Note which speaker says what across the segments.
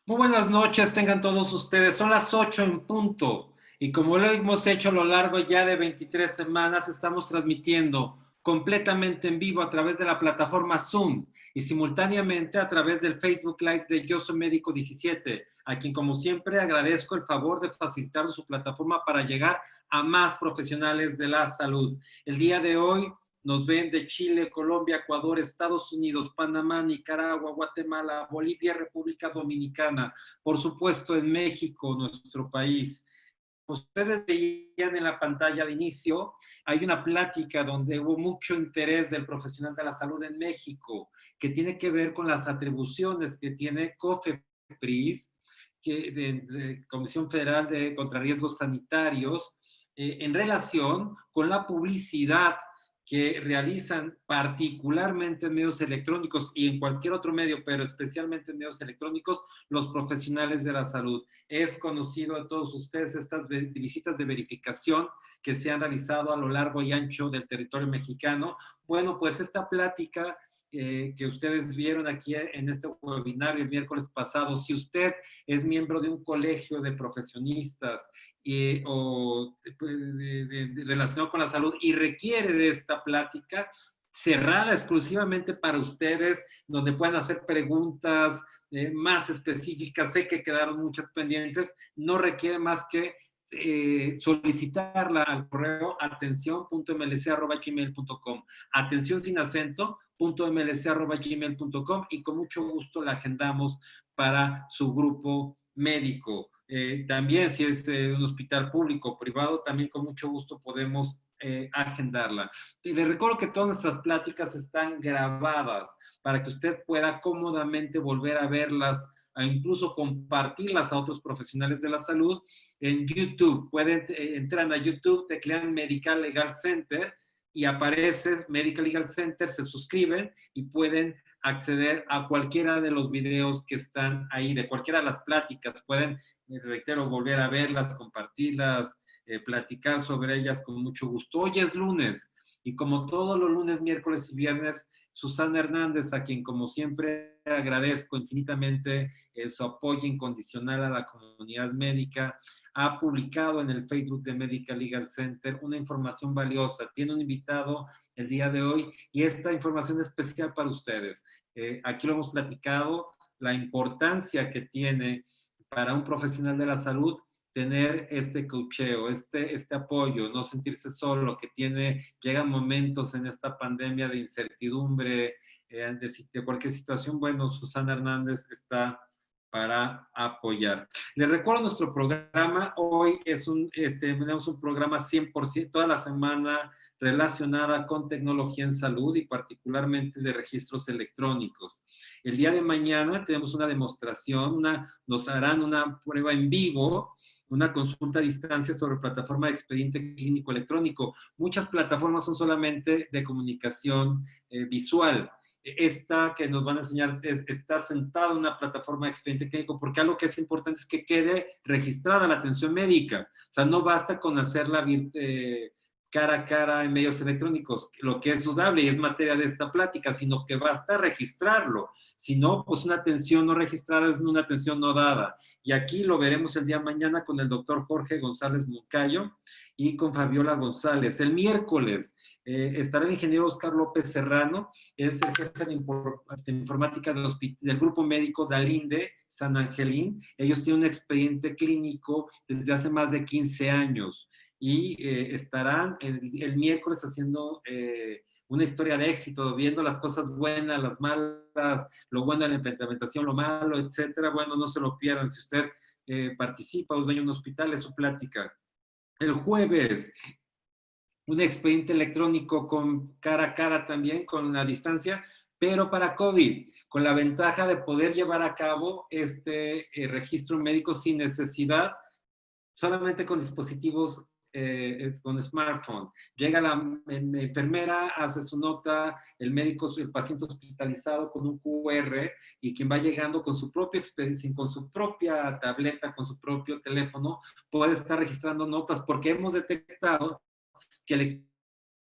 Speaker 1: Muy buenas noches, tengan todos ustedes. Son las 8 en punto. Y como lo hemos hecho a lo largo ya de 23 semanas, estamos transmitiendo completamente en vivo a través de la plataforma Zoom y simultáneamente a través del Facebook Live de Yo Soy Médico 17, a quien como siempre agradezco el favor de facilitar su plataforma para llegar a más profesionales de la salud. El día de hoy nos ven de Chile, Colombia, Ecuador, Estados Unidos, Panamá, Nicaragua, Guatemala, Bolivia, República Dominicana, por supuesto en México, nuestro país. Ustedes veían en la pantalla de inicio, hay una plática donde hubo mucho interés del profesional de la salud en México, que tiene que ver con las atribuciones que tiene COFEPRIS, de Comisión Federal de Contra Riesgos Sanitarios, en relación con la publicidad que realizan particularmente en medios electrónicos y en cualquier otro medio, pero especialmente en medios electrónicos, los profesionales de la salud. Es conocido a todos ustedes estas visitas de verificación que se han realizado a lo largo y ancho del territorio mexicano. Bueno, pues esta plática que ustedes vieron aquí en este webinario el miércoles pasado, si usted es miembro de un colegio de profesionistas o relacionado con la salud y requiere de esta plática cerrada exclusivamente para ustedes, donde puedan hacer preguntas más específicas. Sé que quedaron muchas pendientes, no requiere más que solicitarla al correo atención.mlc@gmail.com, atención sin acento .mlc@gmail.com, y con mucho gusto la agendamos para su grupo médico. También si es un hospital público o privado, también con mucho gusto podemos agendarla. Y les recuerdo que todas nuestras pláticas están grabadas para que usted pueda cómodamente volver a verlas e incluso compartirlas a otros profesionales de la salud en YouTube. Pueden entrar a YouTube, teclean Medical Legal Center y aparece Medical Legal Center, se suscriben y pueden acceder a cualquiera de los videos que están ahí, de cualquiera de las pláticas. Pueden, reitero, volver a verlas, compartirlas, platicar sobre ellas con mucho gusto. Hoy es lunes y como todos los lunes, miércoles y viernes, Susana Hernández, a quien como siempre agradezco infinitamente su apoyo incondicional a la comunidad médica, ha publicado en el Facebook de Medical Legal Center una información valiosa. Tiene un invitado el día de hoy y esta información es especial para ustedes. Aquí lo hemos platicado, la importancia que tiene para un profesional de la salud tener este coacheo, este apoyo, no sentirse solo, que llegan momentos en esta pandemia de incertidumbre, de cualquier situación. Bueno, Susana Hernández está para apoyar. Les recuerdo nuestro programa. Hoy tenemos un programa 100% toda la semana relacionada con tecnología en salud y particularmente de registros electrónicos. El día de mañana tenemos una demostración, nos harán una prueba en vivo, una consulta a distancia sobre plataforma de expediente clínico electrónico. Muchas plataformas son solamente de comunicación visual. Esta que nos van a enseñar está sentada en una plataforma de expediente clínico, porque algo que es importante es que quede registrada la atención médica. O sea, no basta con hacerla cara a cara en medios electrónicos, lo que es dudable y es materia de esta plática, sino que basta registrarlo. Si no, pues una atención no registrada es una atención no dada. Y aquí lo veremos el día de mañana con el doctor Jorge González Moncayo y con Fabiola González. El miércoles estará el ingeniero Oscar López Serrano, es el jefe de informática del grupo médico Dalinde San Angelín. Ellos tienen un expediente clínico desde hace más de 15 años y estarán el miércoles haciendo una historia de éxito, viendo las cosas buenas, las malas, lo bueno de la implementación, lo malo, etcétera. Bueno, no se lo pierdan. Si usted participa o es dueño de un hospital, es su plática. El jueves, un expediente electrónico con cara a cara también, con la distancia, pero para COVID, con la ventaja de poder llevar a cabo este registro médico sin necesidad, solamente con dispositivos con smartphone. Llega la enfermera, hace su nota, el médico, el paciente hospitalizado con un QR, y quien va llegando con su propia experiencia, con su propia tableta, con su propio teléfono, puede estar registrando notas, porque hemos detectado que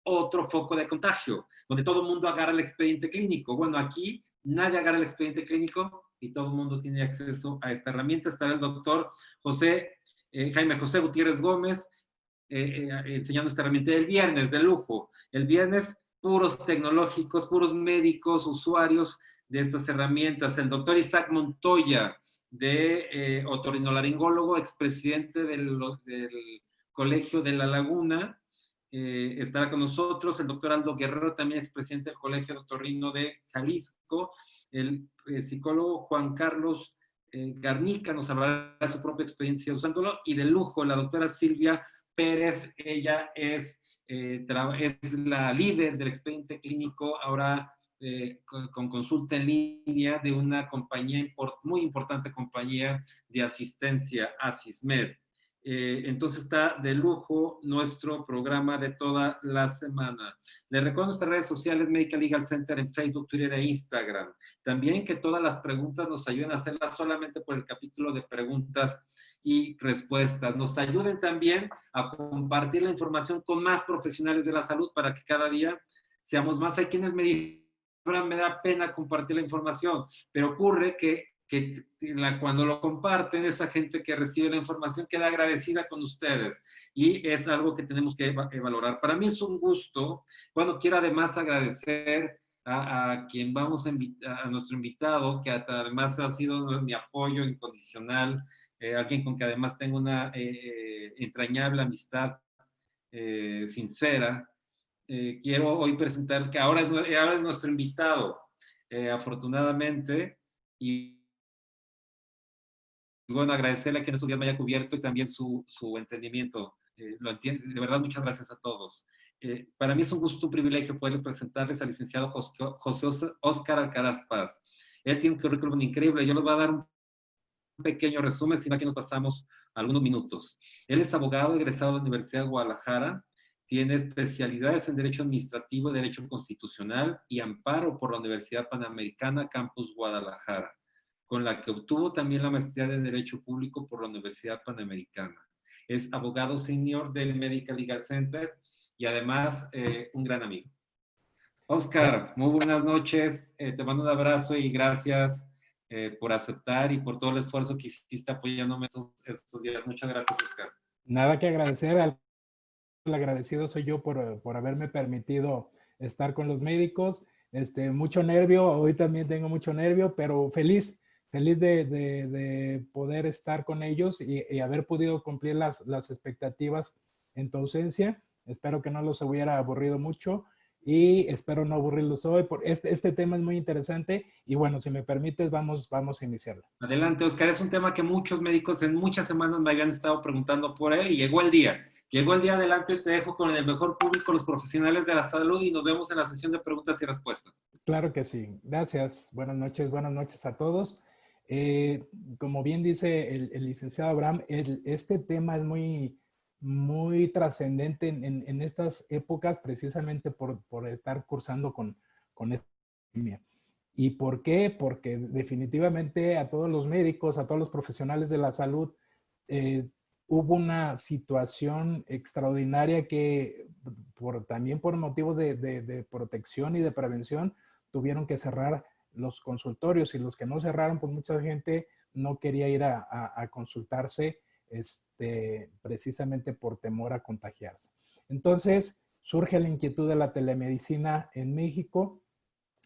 Speaker 1: otro foco de contagio, donde todo el mundo agarra el expediente clínico. Bueno, aquí nadie agarra el expediente clínico, y todo el mundo tiene acceso a esta herramienta. Estará el doctor Jaime José Gutiérrez Gómez enseñando esta herramienta el viernes, de lujo. El viernes, puros tecnológicos, puros médicos, usuarios de estas herramientas. El doctor Isaac Montoya, de otorrinolaringólogo, expresidente del Colegio de La Laguna, estará con nosotros. El doctor Aldo Guerrero, también expresidente del Colegio de Otorrino de Jalisco. El psicólogo Juan Carlos Garnica nos hablará de su propia experiencia usándolo. Y de lujo, la doctora Silvia Pérez, ella es la líder del expediente clínico, ahora con consulta en línea de una compañía, muy importante compañía de asistencia, Asismed. Entonces está de lujo nuestro programa de toda la semana. Les recuerdo nuestras redes sociales, Medical Legal Center en Facebook, Twitter e Instagram. También que todas las preguntas nos ayuden a hacerlas solamente por el capítulo de preguntas y respuestas. Nos ayuden también a compartir la información con más profesionales de la salud para que cada día seamos más. Hay quienes me dicen, me da pena compartir la información, pero ocurre que cuando lo comparten, esa gente que recibe la información queda agradecida con ustedes y es algo que tenemos que valorar. Para mí es un gusto. Bueno, quiero además agradecer a quien vamos a nuestro invitado, que además ha sido mi apoyo incondicional, alguien con que además tengo una entrañable amistad sincera. Quiero hoy presentar que ahora es nuestro invitado, afortunadamente, y bueno, agradecerle que en estos días me haya cubierto y también su entendimiento. Lo entiendo, de verdad, muchas gracias a todos. Para mí es un gusto, un privilegio poderles presentarles al licenciado José Óscar Alcaraz Paz. Él tiene un currículum increíble. Yo les voy a dar un pequeño resumen, sino que nos pasamos algunos minutos. Él es abogado egresado de la Universidad de Guadalajara, tiene especialidades en Derecho Administrativo, Derecho Constitucional y Amparo por la Universidad Panamericana Campus Guadalajara, con la que obtuvo también la maestría de Derecho Público por la Universidad Panamericana. Es abogado senior del Medical Legal Center y además un gran amigo. Óscar, muy buenas noches. Te mando un abrazo y gracias por aceptar y por todo el esfuerzo que hiciste apoyándome estos días. Muchas gracias, Óscar.
Speaker 2: Nada que agradecer, el agradecido soy yo por haberme permitido estar con los médicos. Mucho nervio, hoy también tengo mucho nervio, pero feliz de poder estar con ellos y haber podido cumplir las expectativas en tu ausencia. Espero que no los hubiera aburrido mucho y espero no aburrirlos hoy. Este tema es muy interesante y bueno, si me permites, vamos a iniciarlo.
Speaker 1: Adelante, Óscar. Es un tema que muchos médicos en muchas semanas me habían estado preguntando por él y llegó el día. Llegó el día. Adelante, te dejo con el mejor público, los profesionales de la salud, y nos vemos en la sesión de preguntas y respuestas.
Speaker 2: Claro que sí. Gracias. Buenas noches a todos. Como bien dice el licenciado Abraham, este tema es muy trascendente en estas épocas, precisamente por estar cursando con esta pandemia. ¿Y por qué? Porque definitivamente a todos los médicos, a todos los profesionales de la salud, hubo una situación extraordinaria que también por motivos de protección y de prevención tuvieron que cerrar los consultorios, y los que no cerraron, pues mucha gente no quería ir a consultarse precisamente por temor a contagiarse. Entonces surge la inquietud de la telemedicina en México.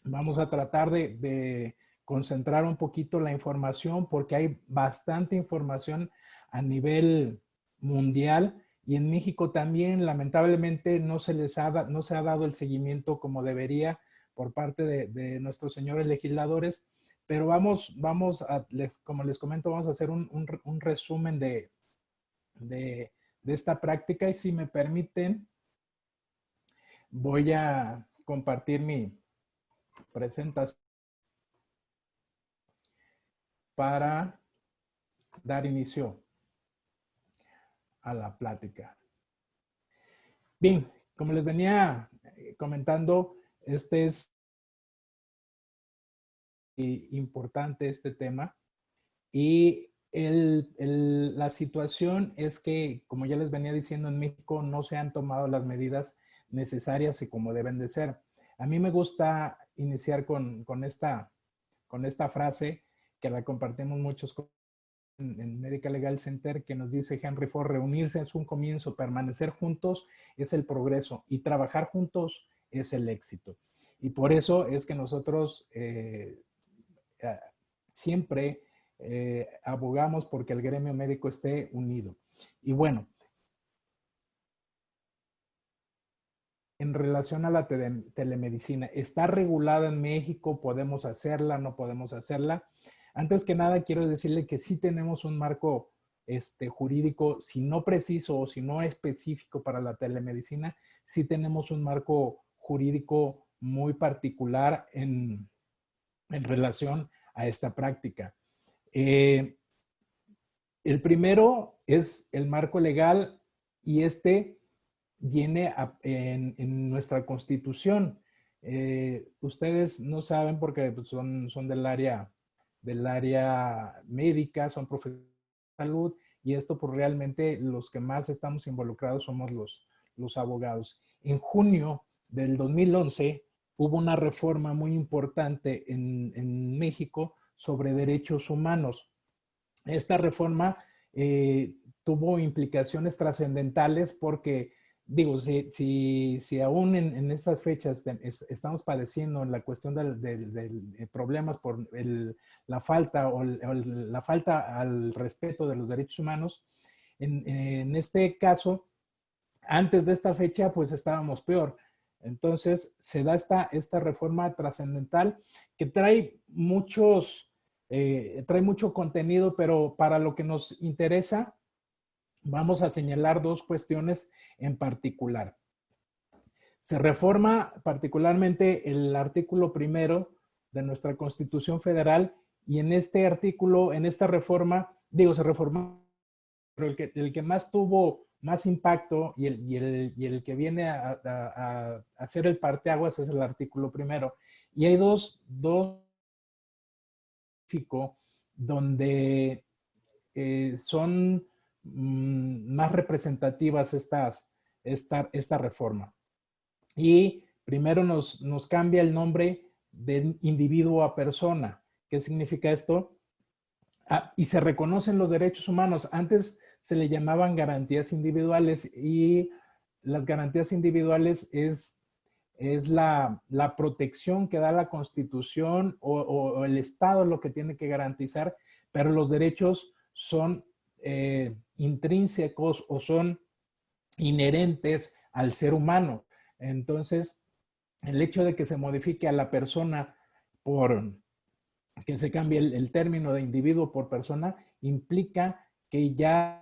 Speaker 2: Vamos a tratar de concentrar un poquito la información porque hay bastante información a nivel mundial y en México también lamentablemente no se ha dado el seguimiento como debería por parte de nuestros señores legisladores, pero como les comento, vamos a hacer un resumen de esta práctica y si me permiten voy a compartir mi presentación para dar inicio a la plática. Bien, como les venía comentando, es importante este tema y la situación es que, como ya les venía diciendo, en México no se han tomado las medidas necesarias y como deben de ser. A mí me gusta iniciar con esta frase que la compartimos muchos en Medical Legal Center, que nos dice Henry Ford: reunirse es un comienzo, permanecer juntos es el progreso y trabajar juntos es el éxito. Y por eso es que nosotros siempre abogamos porque el gremio médico esté unido. Y bueno, en relación a la telemedicina, ¿está regulada en México? ¿Podemos hacerla? ¿No podemos hacerla? Antes que nada, quiero decirle que sí tenemos un marco jurídico, si no preciso o si no específico para la telemedicina, sí tenemos un marco jurídico muy particular en relación a esta práctica. El primero es el marco legal y viene en nuestra Constitución. Ustedes no saben porque pues, son del área médica, son profesionales de salud, y esto pues realmente los que más estamos involucrados somos los abogados. En junio del 2011 hubo una reforma muy importante en México sobre derechos humanos. Esta reforma tuvo implicaciones trascendentales porque, digo, si aún en estas fechas estamos padeciendo en la cuestión de problemas por la falta la falta al respeto de los derechos humanos, en este caso, antes de esta fecha, pues estábamos peor. Entonces, se da esta reforma trascendental que trae mucho contenido, pero para lo que nos interesa, vamos a señalar dos cuestiones en particular. Se reforma particularmente el artículo 1 de nuestra Constitución Federal, y en este artículo, en esta reforma, se reformó, pero el que más tuvo más impacto y el que viene a hacer el parteaguas es el artículo 1. Y hay dos donde son más representativas esta reforma. Y primero nos cambia el nombre de individuo a persona. ¿Qué significa esto? Y se reconocen los derechos humanos. Antes se le llamaban garantías individuales, y las garantías individuales es la protección que da la Constitución o el Estado lo que tiene que garantizar, pero los derechos son intrínsecos o son inherentes al ser humano. Entonces, el hecho de que se modifique a la persona que se cambie el término de individuo por persona, implica que ya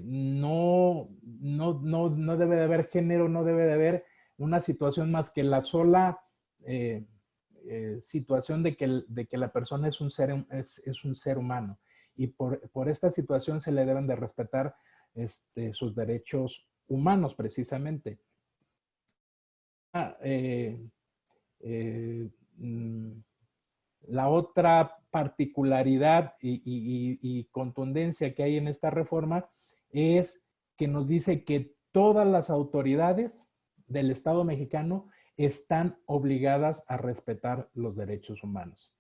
Speaker 2: no debe de haber género, no debe de haber una situación más que la sola situación de que la persona es un ser humano. Y por esta situación se le deben de respetar sus derechos humanos, precisamente. La otra particularidad y contundencia que hay en esta reforma es que nos dice que todas las autoridades del Estado mexicano están obligadas a respetar los derechos humanos.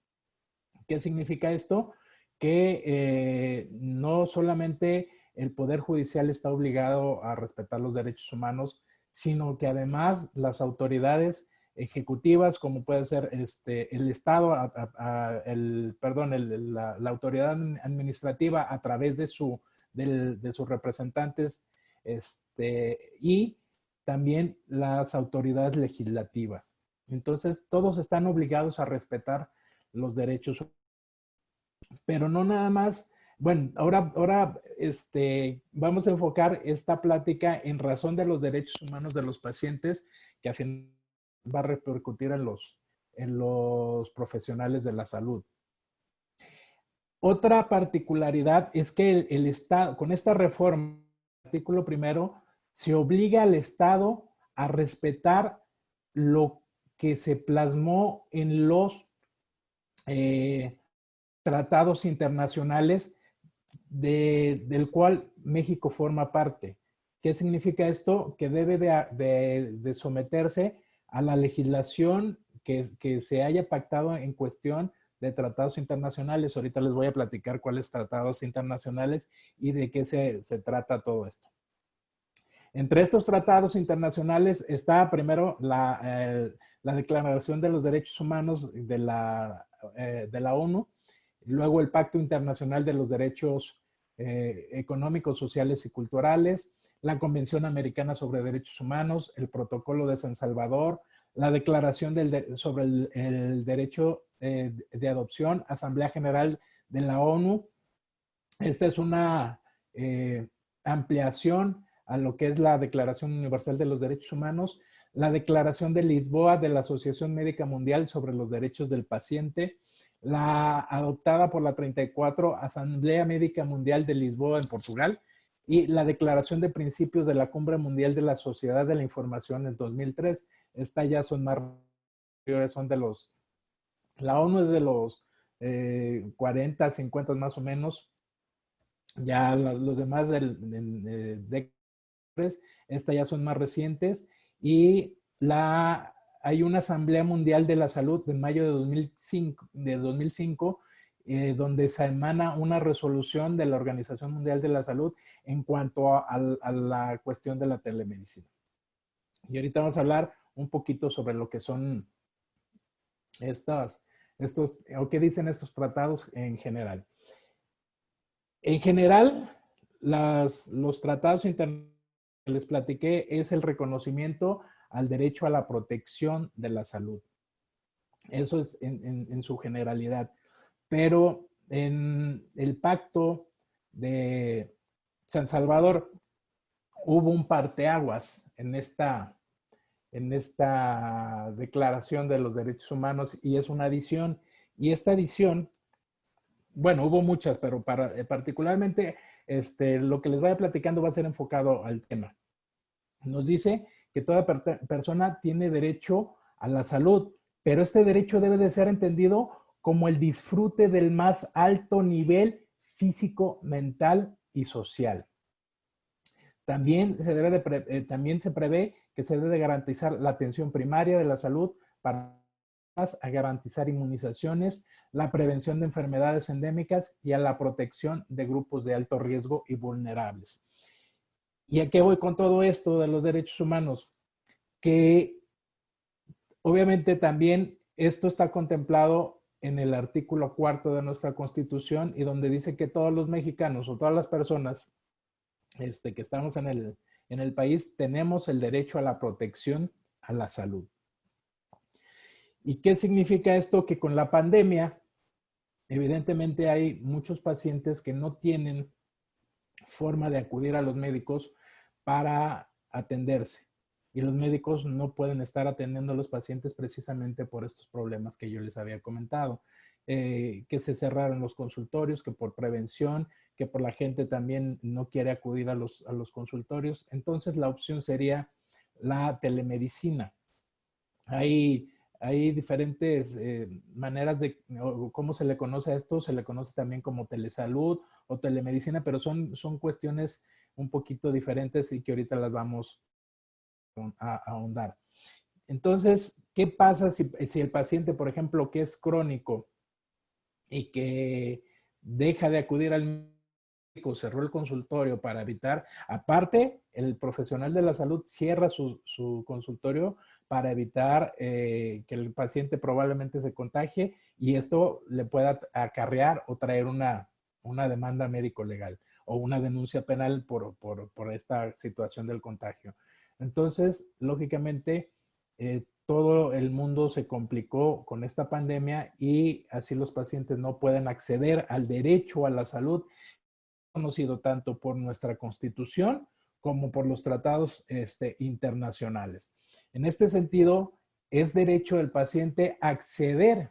Speaker 2: ¿Qué significa esto? Que no solamente el Poder Judicial está obligado a respetar los derechos humanos, sino que además las autoridades ejecutivas, como puede ser el Estado, la autoridad administrativa a través de sus representantes, y también las autoridades legislativas. Entonces, todos están obligados a respetar los derechos humanos. Pero no nada más. Bueno, ahora vamos a enfocar esta plática en razón de los derechos humanos de los pacientes, que al final va a repercutir en los profesionales de la salud. Otra particularidad es que el Estado, con esta reforma, el artículo 1, se obliga al Estado a respetar lo que se plasmó en los tratados internacionales del cual México forma parte. ¿Qué significa esto? Que debe de someterse a la legislación que se haya pactado en cuestión de tratados internacionales. Ahorita les voy a platicar cuáles tratados internacionales y de qué se trata todo esto. Entre estos tratados internacionales está primero la Declaración de los Derechos Humanos de la ONU, luego el Pacto Internacional de los Derechos Económicos, Sociales y Culturales, la Convención Americana sobre Derechos Humanos, el Protocolo de San Salvador, la Declaración sobre el Derecho de Adopción, Asamblea General de la ONU. Esta es una ampliación a lo que es la Declaración Universal de los Derechos Humanos, la Declaración de Lisboa de la Asociación Médica Mundial sobre los Derechos del Paciente, la adoptada por la 34 Asamblea Médica Mundial de Lisboa en Portugal, y la Declaración de Principios de la Cumbre Mundial de la Sociedad de la Información en 2003. Estas ya son más, son de los, la ONU es de los 40, 50 más o menos, ya los demás de estas ya son más recientes, y hay una Asamblea Mundial de la Salud de mayo de 2005 donde se emana una resolución de la Organización Mundial de la Salud en cuanto a la cuestión de la telemedicina. Y ahorita vamos a hablar un poquito sobre lo que son o qué dicen estos tratados en general. En general, los tratados internacionales que les platiqué es el reconocimiento al derecho a la protección de la salud. Eso es en su generalidad. Pero en el Pacto de San Salvador hubo un parteaguas en esta Declaración de los Derechos Humanos, y es una adición. Y esta adición, bueno, hubo muchas, pero particularmente lo que les vaya platicando va a ser enfocado al tema. Nos dice que toda persona tiene derecho a la salud, pero este derecho debe de ser entendido como el disfrute del más alto nivel físico, mental y social. También se prevé que se debe garantizar la atención primaria de la salud para a garantizar inmunizaciones, la prevención de enfermedades endémicas y a la protección de grupos de alto riesgo y vulnerables. ¿Y a qué voy con todo esto de los derechos humanos? Que obviamente también esto está contemplado en el artículo 4 de nuestra Constitución, y donde dice que todos los mexicanos o todas las personas que estamos en el país tenemos el derecho a la protección a la salud. ¿Y qué significa esto? Que con la pandemia, evidentemente hay muchos pacientes que no tienen forma de acudir a los médicos para atenderse. Y los médicos no pueden estar atendiendo a los pacientes precisamente por estos problemas que yo les había comentado. Que se cerraron los consultorios, que por prevención, que por la gente también no quiere acudir a los consultorios. Entonces la opción sería la telemedicina. Hay diferentes maneras cómo se le conoce a esto. Se le conoce también como telesalud o telemedicina, pero son cuestiones un poquito diferentes y que ahorita las vamos a ahondar. Entonces, ¿qué pasa si el paciente, por ejemplo, que es crónico y que deja de acudir al médico, cerró el consultorio para evitar, aparte, el profesional de la salud cierra su consultorio para evitar que el paciente probablemente se contagie, y esto le pueda acarrear o traer una demanda médico-legal o una denuncia penal por esta situación del contagio. Entonces, lógicamente, todo el mundo se complicó con esta pandemia, y así los pacientes no pueden acceder al derecho a la salud, conocido tanto por nuestra Constitución como por los tratados internacionales. En este sentido, es derecho del paciente acceder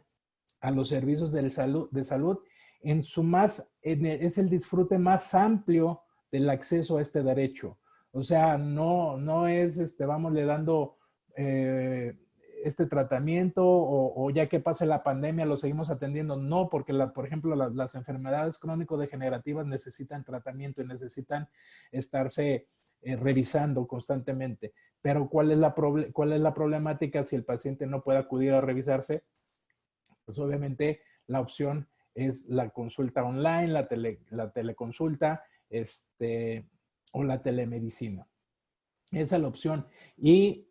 Speaker 2: a los servicios de salud es el disfrute más amplio del acceso a este derecho. O sea, no es, vamos le dando este tratamiento o ya que pase la pandemia lo seguimos atendiendo. No, porque por ejemplo las enfermedades crónico-degenerativas necesitan tratamiento y necesitan estarse revisando constantemente. Pero ¿cuál es la problemática si el paciente no puede acudir a revisarse? Pues obviamente la opción es la consulta online, la teleconsulta, o la telemedicina. Esa es la opción. Y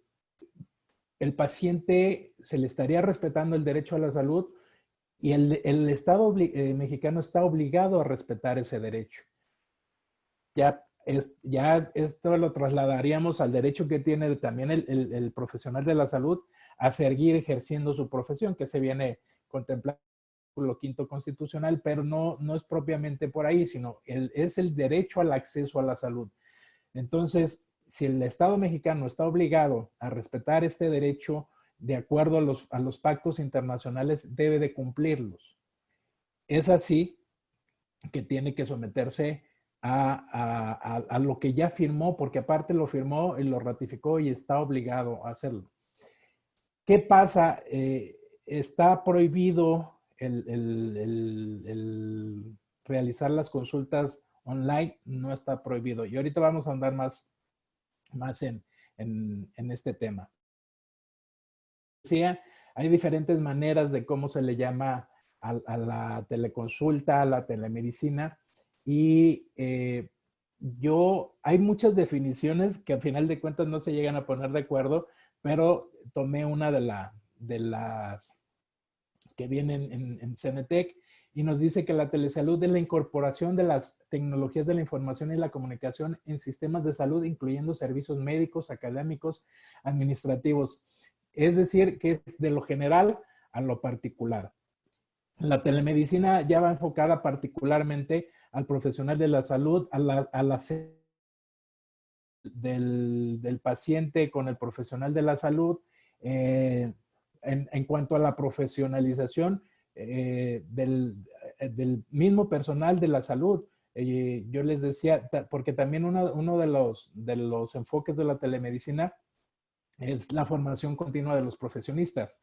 Speaker 2: el paciente se le estaría respetando el derecho a la salud y el Estado mexicano está obligado a respetar ese derecho. Ya esto lo trasladaríamos al derecho que tiene también el profesional de la salud a seguir ejerciendo su profesión, que se viene contemplando en el artículo 5º constitucional, pero no es propiamente por ahí, sino es el derecho al acceso a la salud. Entonces, si el Estado mexicano está obligado a respetar este derecho de acuerdo a los pactos internacionales, debe de cumplirlos. Es así que tiene que someterse a lo que ya firmó, porque aparte lo firmó y lo ratificó y está obligado a hacerlo. ¿Qué pasa? Está prohibido el realizar las consultas online, no está prohibido. Y ahorita vamos a andar más en este tema. Decía, hay diferentes maneras de cómo se le llama a la teleconsulta, a la telemedicina, y hay muchas definiciones que al final de cuentas no se llegan a poner de acuerdo, pero tomé una de las que vienen en Cenetec y nos dice que la telesalud es la incorporación de las tecnologías de la información y la comunicación en sistemas de salud, incluyendo servicios médicos, académicos, administrativos. Es decir, que es de lo general a lo particular. La telemedicina ya va enfocada particularmente al profesional de la salud, del paciente con el profesional de la salud, en cuanto a la profesionalización del mismo personal de la salud. Yo les decía, porque también uno de los enfoques de la telemedicina es la formación continua de los profesionistas.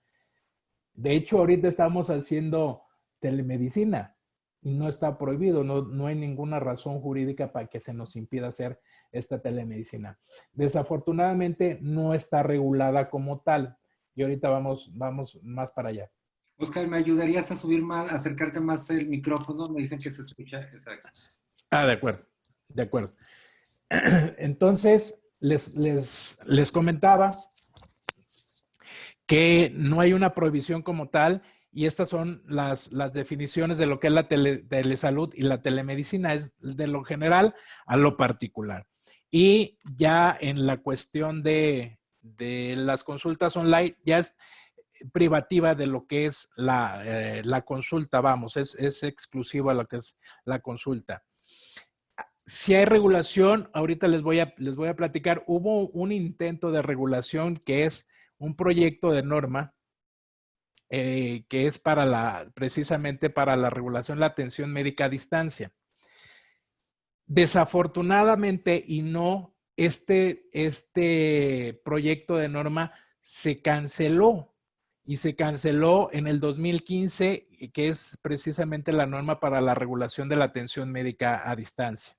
Speaker 2: De hecho, ahorita estamos haciendo telemedicina y no está prohibido, no hay ninguna razón jurídica para que se nos impida hacer esta telemedicina. Desafortunadamente no está regulada como tal y ahorita vamos más para allá.
Speaker 1: Oscar, ¿me ayudarías a subir más, a acercarte más el micrófono? Me dicen que se escucha. Exacto.
Speaker 2: De acuerdo. Entonces, les comentaba que no hay una prohibición como tal y estas son las definiciones de lo que es la telesalud y la telemedicina, es de lo general a lo particular. Y ya en la cuestión de las consultas online, ya es privativa de lo que es la consulta, vamos, es exclusivo a lo que es la consulta. Si hay regulación, ahorita les voy a platicar, hubo un intento de regulación que es un proyecto de norma que es precisamente para la regulación de la atención médica a distancia. Desafortunadamente, este proyecto de norma se canceló y se canceló en el 2015, que es precisamente la norma para la regulación de la atención médica a distancia.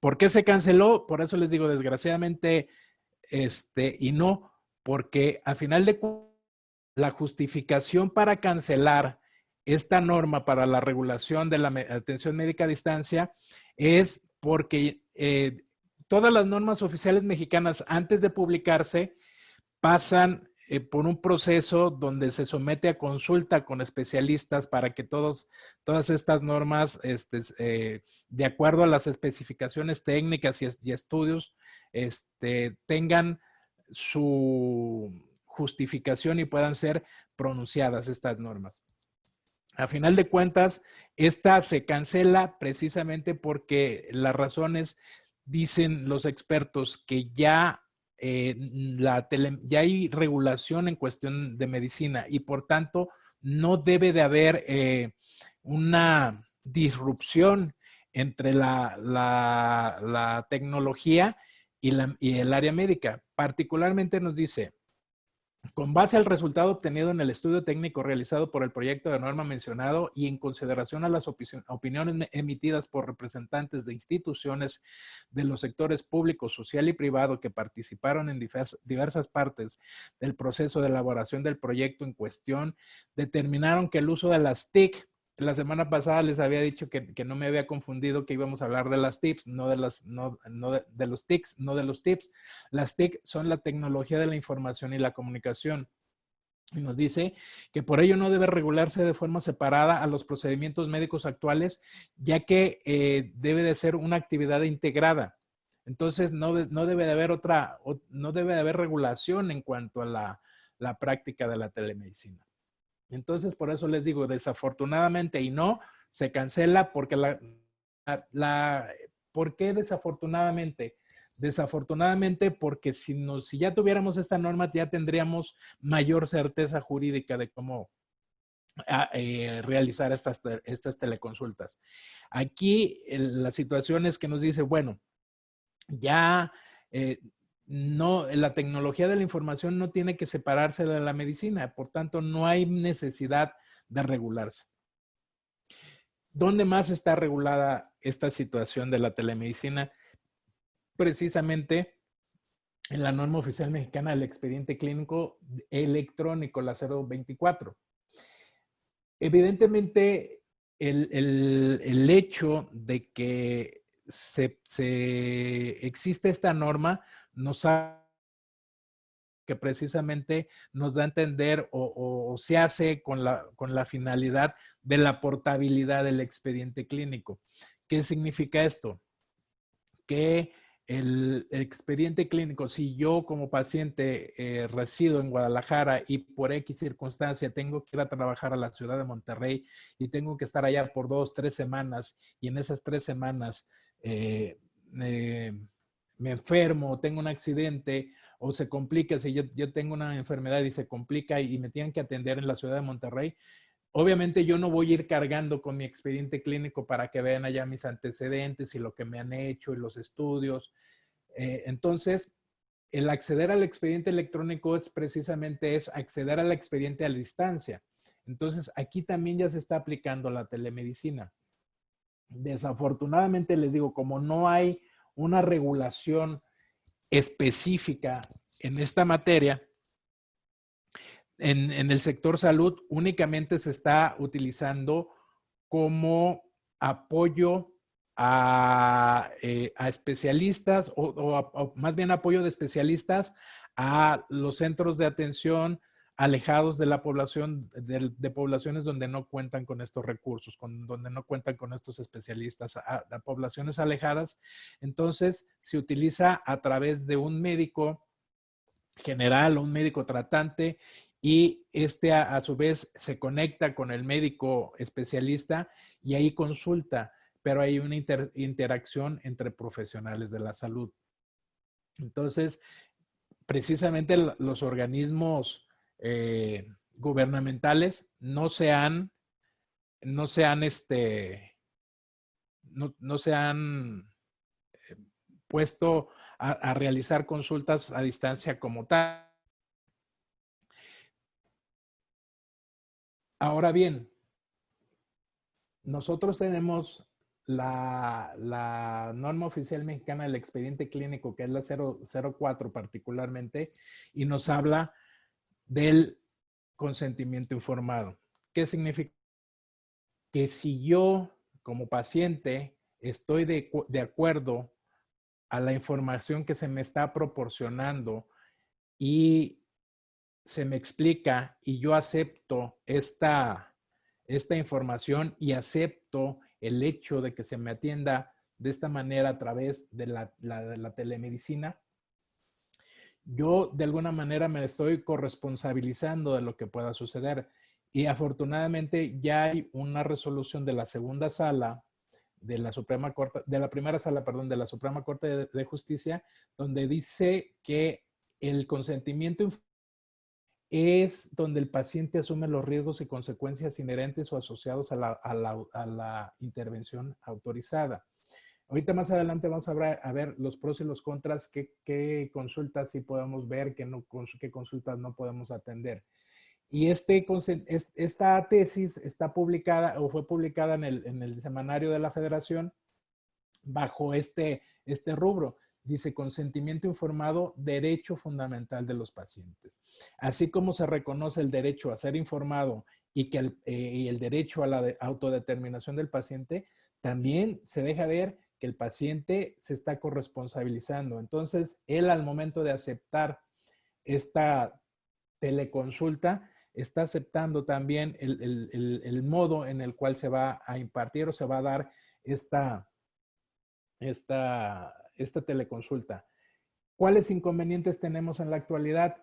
Speaker 2: ¿Por qué se canceló? Por eso les digo, desgraciadamente, y no, porque a final de cuentas, la justificación para cancelar esta norma para la regulación de la atención médica a distancia es porque todas las normas oficiales mexicanas antes de publicarse pasan por un proceso donde se somete a consulta con especialistas para que todas estas normas, de acuerdo a las especificaciones técnicas y estudios, tengan su justificación y puedan ser pronunciadas estas normas. A final de cuentas, esta se cancela precisamente porque las razones, dicen los expertos, que ya hay regulación en cuestión de medicina y por tanto no debe de haber una disrupción entre la tecnología y el área médica. Particularmente nos dice, Con base al resultado obtenido en el estudio técnico realizado por el proyecto de norma mencionado y en consideración a las opiniones emitidas por representantes de instituciones de los sectores público, social y privado que participaron en diversas partes del proceso de elaboración del proyecto en cuestión, determinaron que el uso de las TIC, la semana pasada les había dicho que no me había confundido, que íbamos a hablar de las TICs, no de los TICs, no de los TIPS. Las TIC son la tecnología de la información y la comunicación. Y nos dice que por ello no debe regularse de forma separada a los procedimientos médicos actuales, ya que debe de ser una actividad integrada. Entonces no debe de haber no debe de haber regulación en cuanto a la práctica de la telemedicina. Entonces, por eso les digo, desafortunadamente y no, se cancela porque ¿por qué desafortunadamente? Desafortunadamente porque si ya tuviéramos esta norma, ya tendríamos mayor certeza jurídica de cómo realizar estas teleconsultas. Aquí la situación es que nos dice, bueno, ya no, la tecnología de la información no tiene que separarse de la medicina, por tanto no hay necesidad de regularse. ¿Dónde más está regulada esta situación de la telemedicina? Precisamente en la norma oficial mexicana del expediente clínico electrónico, la 024. Evidentemente, el hecho de que existe esta norma nos que precisamente nos da a entender o se hace con la finalidad de la portabilidad del expediente clínico. ¿Qué significa esto? Que el expediente clínico, si yo como paciente resido en Guadalajara y por X circunstancia tengo que ir a trabajar a la ciudad de Monterrey y tengo que estar allá por 2, 3 semanas y en esas 3 semanas me enfermo, tengo un accidente o se complica, si yo tengo una enfermedad y se complica y me tienen que atender en la ciudad de Monterrey, obviamente yo no voy a ir cargando con mi expediente clínico para que vean allá mis antecedentes y lo que me han hecho y los estudios. Entonces, el acceder al expediente electrónico es precisamente acceder al expediente a la distancia. Entonces, aquí también ya se está aplicando la telemedicina. Desafortunadamente, les digo, como no hay una regulación específica en esta materia, en el sector salud únicamente se está utilizando como apoyo a especialistas o más bien apoyo de especialistas a los centros de atención alejados de la población, de poblaciones donde no cuentan con estos recursos, donde no cuentan con estos especialistas, a poblaciones alejadas. Entonces, se utiliza a través de un médico general o un médico tratante y a su vez se conecta con el médico especialista y ahí consulta, pero hay una interacción entre profesionales de la salud. Entonces, precisamente los organismos gubernamentales no se han puesto a realizar consultas a distancia como tal. Ahora bien, nosotros tenemos la norma oficial mexicana del expediente clínico, que es la 004 particularmente, y nos habla del consentimiento informado. ¿Qué significa? Que si yo como paciente estoy de acuerdo a la información que se me está proporcionando y se me explica y yo acepto esta información y acepto el hecho de que se me atienda de esta manera a través de la telemedicina, yo de alguna manera me estoy corresponsabilizando de lo que pueda suceder. Y afortunadamente ya hay una resolución de la segunda sala de la Suprema Corte, de la primera sala, perdón, de la Suprema Corte de Justicia, donde dice que el consentimiento es donde el paciente asume los riesgos y consecuencias inherentes o asociados a la intervención autorizada. Ahorita más adelante vamos a ver los pros y los contras, qué consultas sí podemos ver, qué consultas no podemos atender. Y esta tesis está publicada o fue publicada en el semanario de la Federación bajo este rubro. Dice consentimiento informado, derecho fundamental de los pacientes. Así como se reconoce el derecho a ser informado y el derecho a la autodeterminación del paciente, también se deja ver que el paciente se está corresponsabilizando. Entonces, él al momento de aceptar esta teleconsulta, está aceptando también el modo en el cual se va a impartir o se va a dar esta teleconsulta. ¿Cuáles inconvenientes tenemos en la actualidad?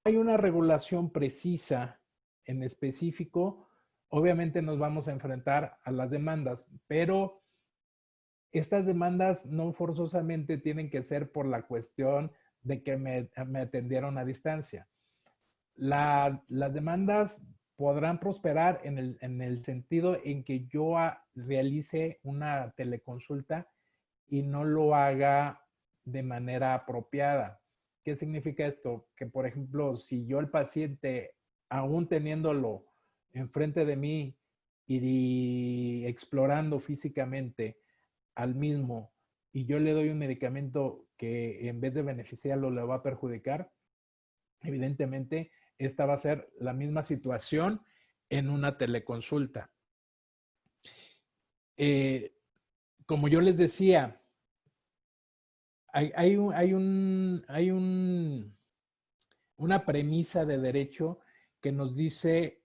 Speaker 2: Hay una regulación precisa en específico. Obviamente nos vamos a enfrentar a las demandas, pero estas demandas no forzosamente tienen que ser por la cuestión de que me atendieron a distancia. Las demandas podrán prosperar en el sentido en que yo realice una teleconsulta y no lo haga de manera apropiada. ¿Qué significa esto? Que, por ejemplo, si yo el paciente, aún teniéndolo enfrente de mí y explorando físicamente al mismo, y yo le doy un medicamento que en vez de beneficiarlo le va a perjudicar, evidentemente esta va a ser la misma situación en una teleconsulta. Como yo les decía, hay una premisa de derecho que nos dice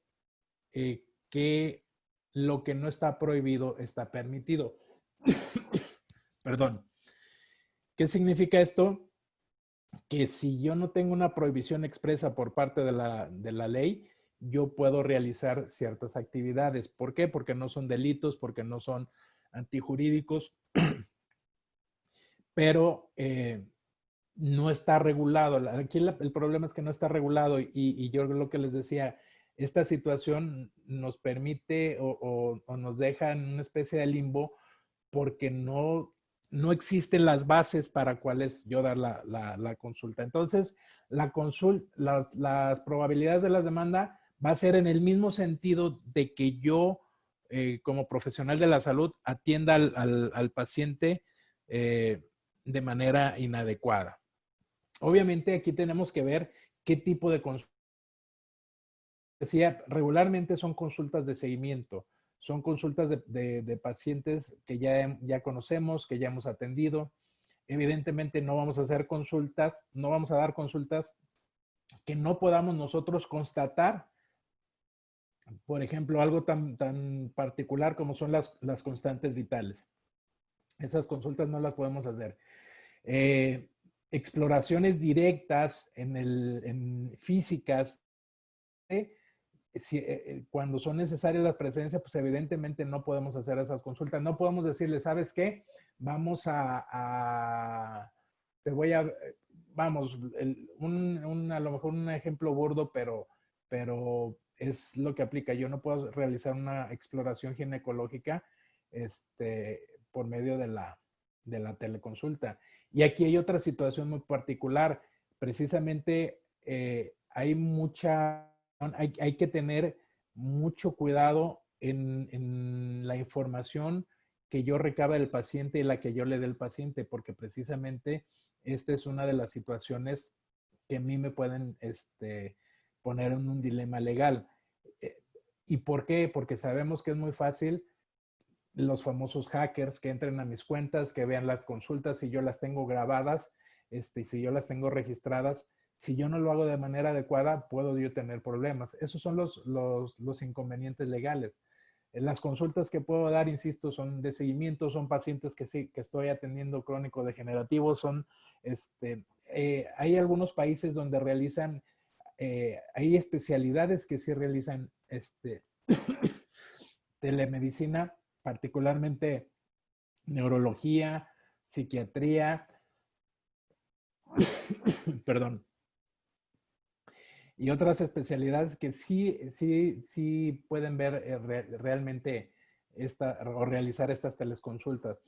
Speaker 2: que lo que no está prohibido está permitido. Perdón. ¿Qué significa esto? Que si yo no tengo una prohibición expresa por parte de la ley, yo puedo realizar ciertas actividades. ¿Por qué? Porque no son delitos, porque no son antijurídicos, pero no está regulado. Aquí el problema es que no está regulado y yo lo que les decía, esta situación nos permite o nos deja en una especie de limbo porque no existen las bases para cuáles yo dar la consulta. Entonces, las probabilidades de la demanda va a ser en el mismo sentido de que yo, como profesional de la salud, atienda al paciente de manera inadecuada. Obviamente, aquí tenemos que ver qué tipo de consulta. Decía, regularmente son consultas de seguimiento. Son consultas de pacientes que ya conocemos, que ya hemos atendido. Evidentemente no vamos a hacer consultas, no vamos a dar consultas que no podamos nosotros constatar. Por ejemplo, algo tan particular como son las constantes vitales. Esas consultas no las podemos hacer. Exploraciones directas en físicas, cuando son necesarias las presencias, pues evidentemente no podemos hacer esas consultas. No podemos decirle, ¿sabes qué? Vamos te voy a, vamos, a lo mejor un ejemplo burdo, pero es lo que aplica. Yo no puedo realizar una exploración ginecológica por medio de la teleconsulta. Y aquí hay otra situación muy particular. Precisamente hay que tener mucho cuidado en la información que yo recabe del paciente y la que yo le dé al paciente, porque precisamente esta es una de las situaciones que a mí me pueden poner en un dilema legal. ¿Y por qué? Porque sabemos que es muy fácil los famosos hackers que entren a mis cuentas, que vean las consultas, si yo las tengo grabadas, si yo las tengo registradas, si yo no lo hago de manera adecuada, puedo yo tener problemas. Esos son los inconvenientes legales. Las consultas que puedo dar, insisto, son de seguimiento, son pacientes que sí, que estoy atendiendo crónico degenerativo, hay algunos países donde realizan, hay especialidades que sí realizan telemedicina, particularmente neurología, psiquiatría, perdón, y otras especialidades que sí pueden ver realmente o realizar estas teleconsultas.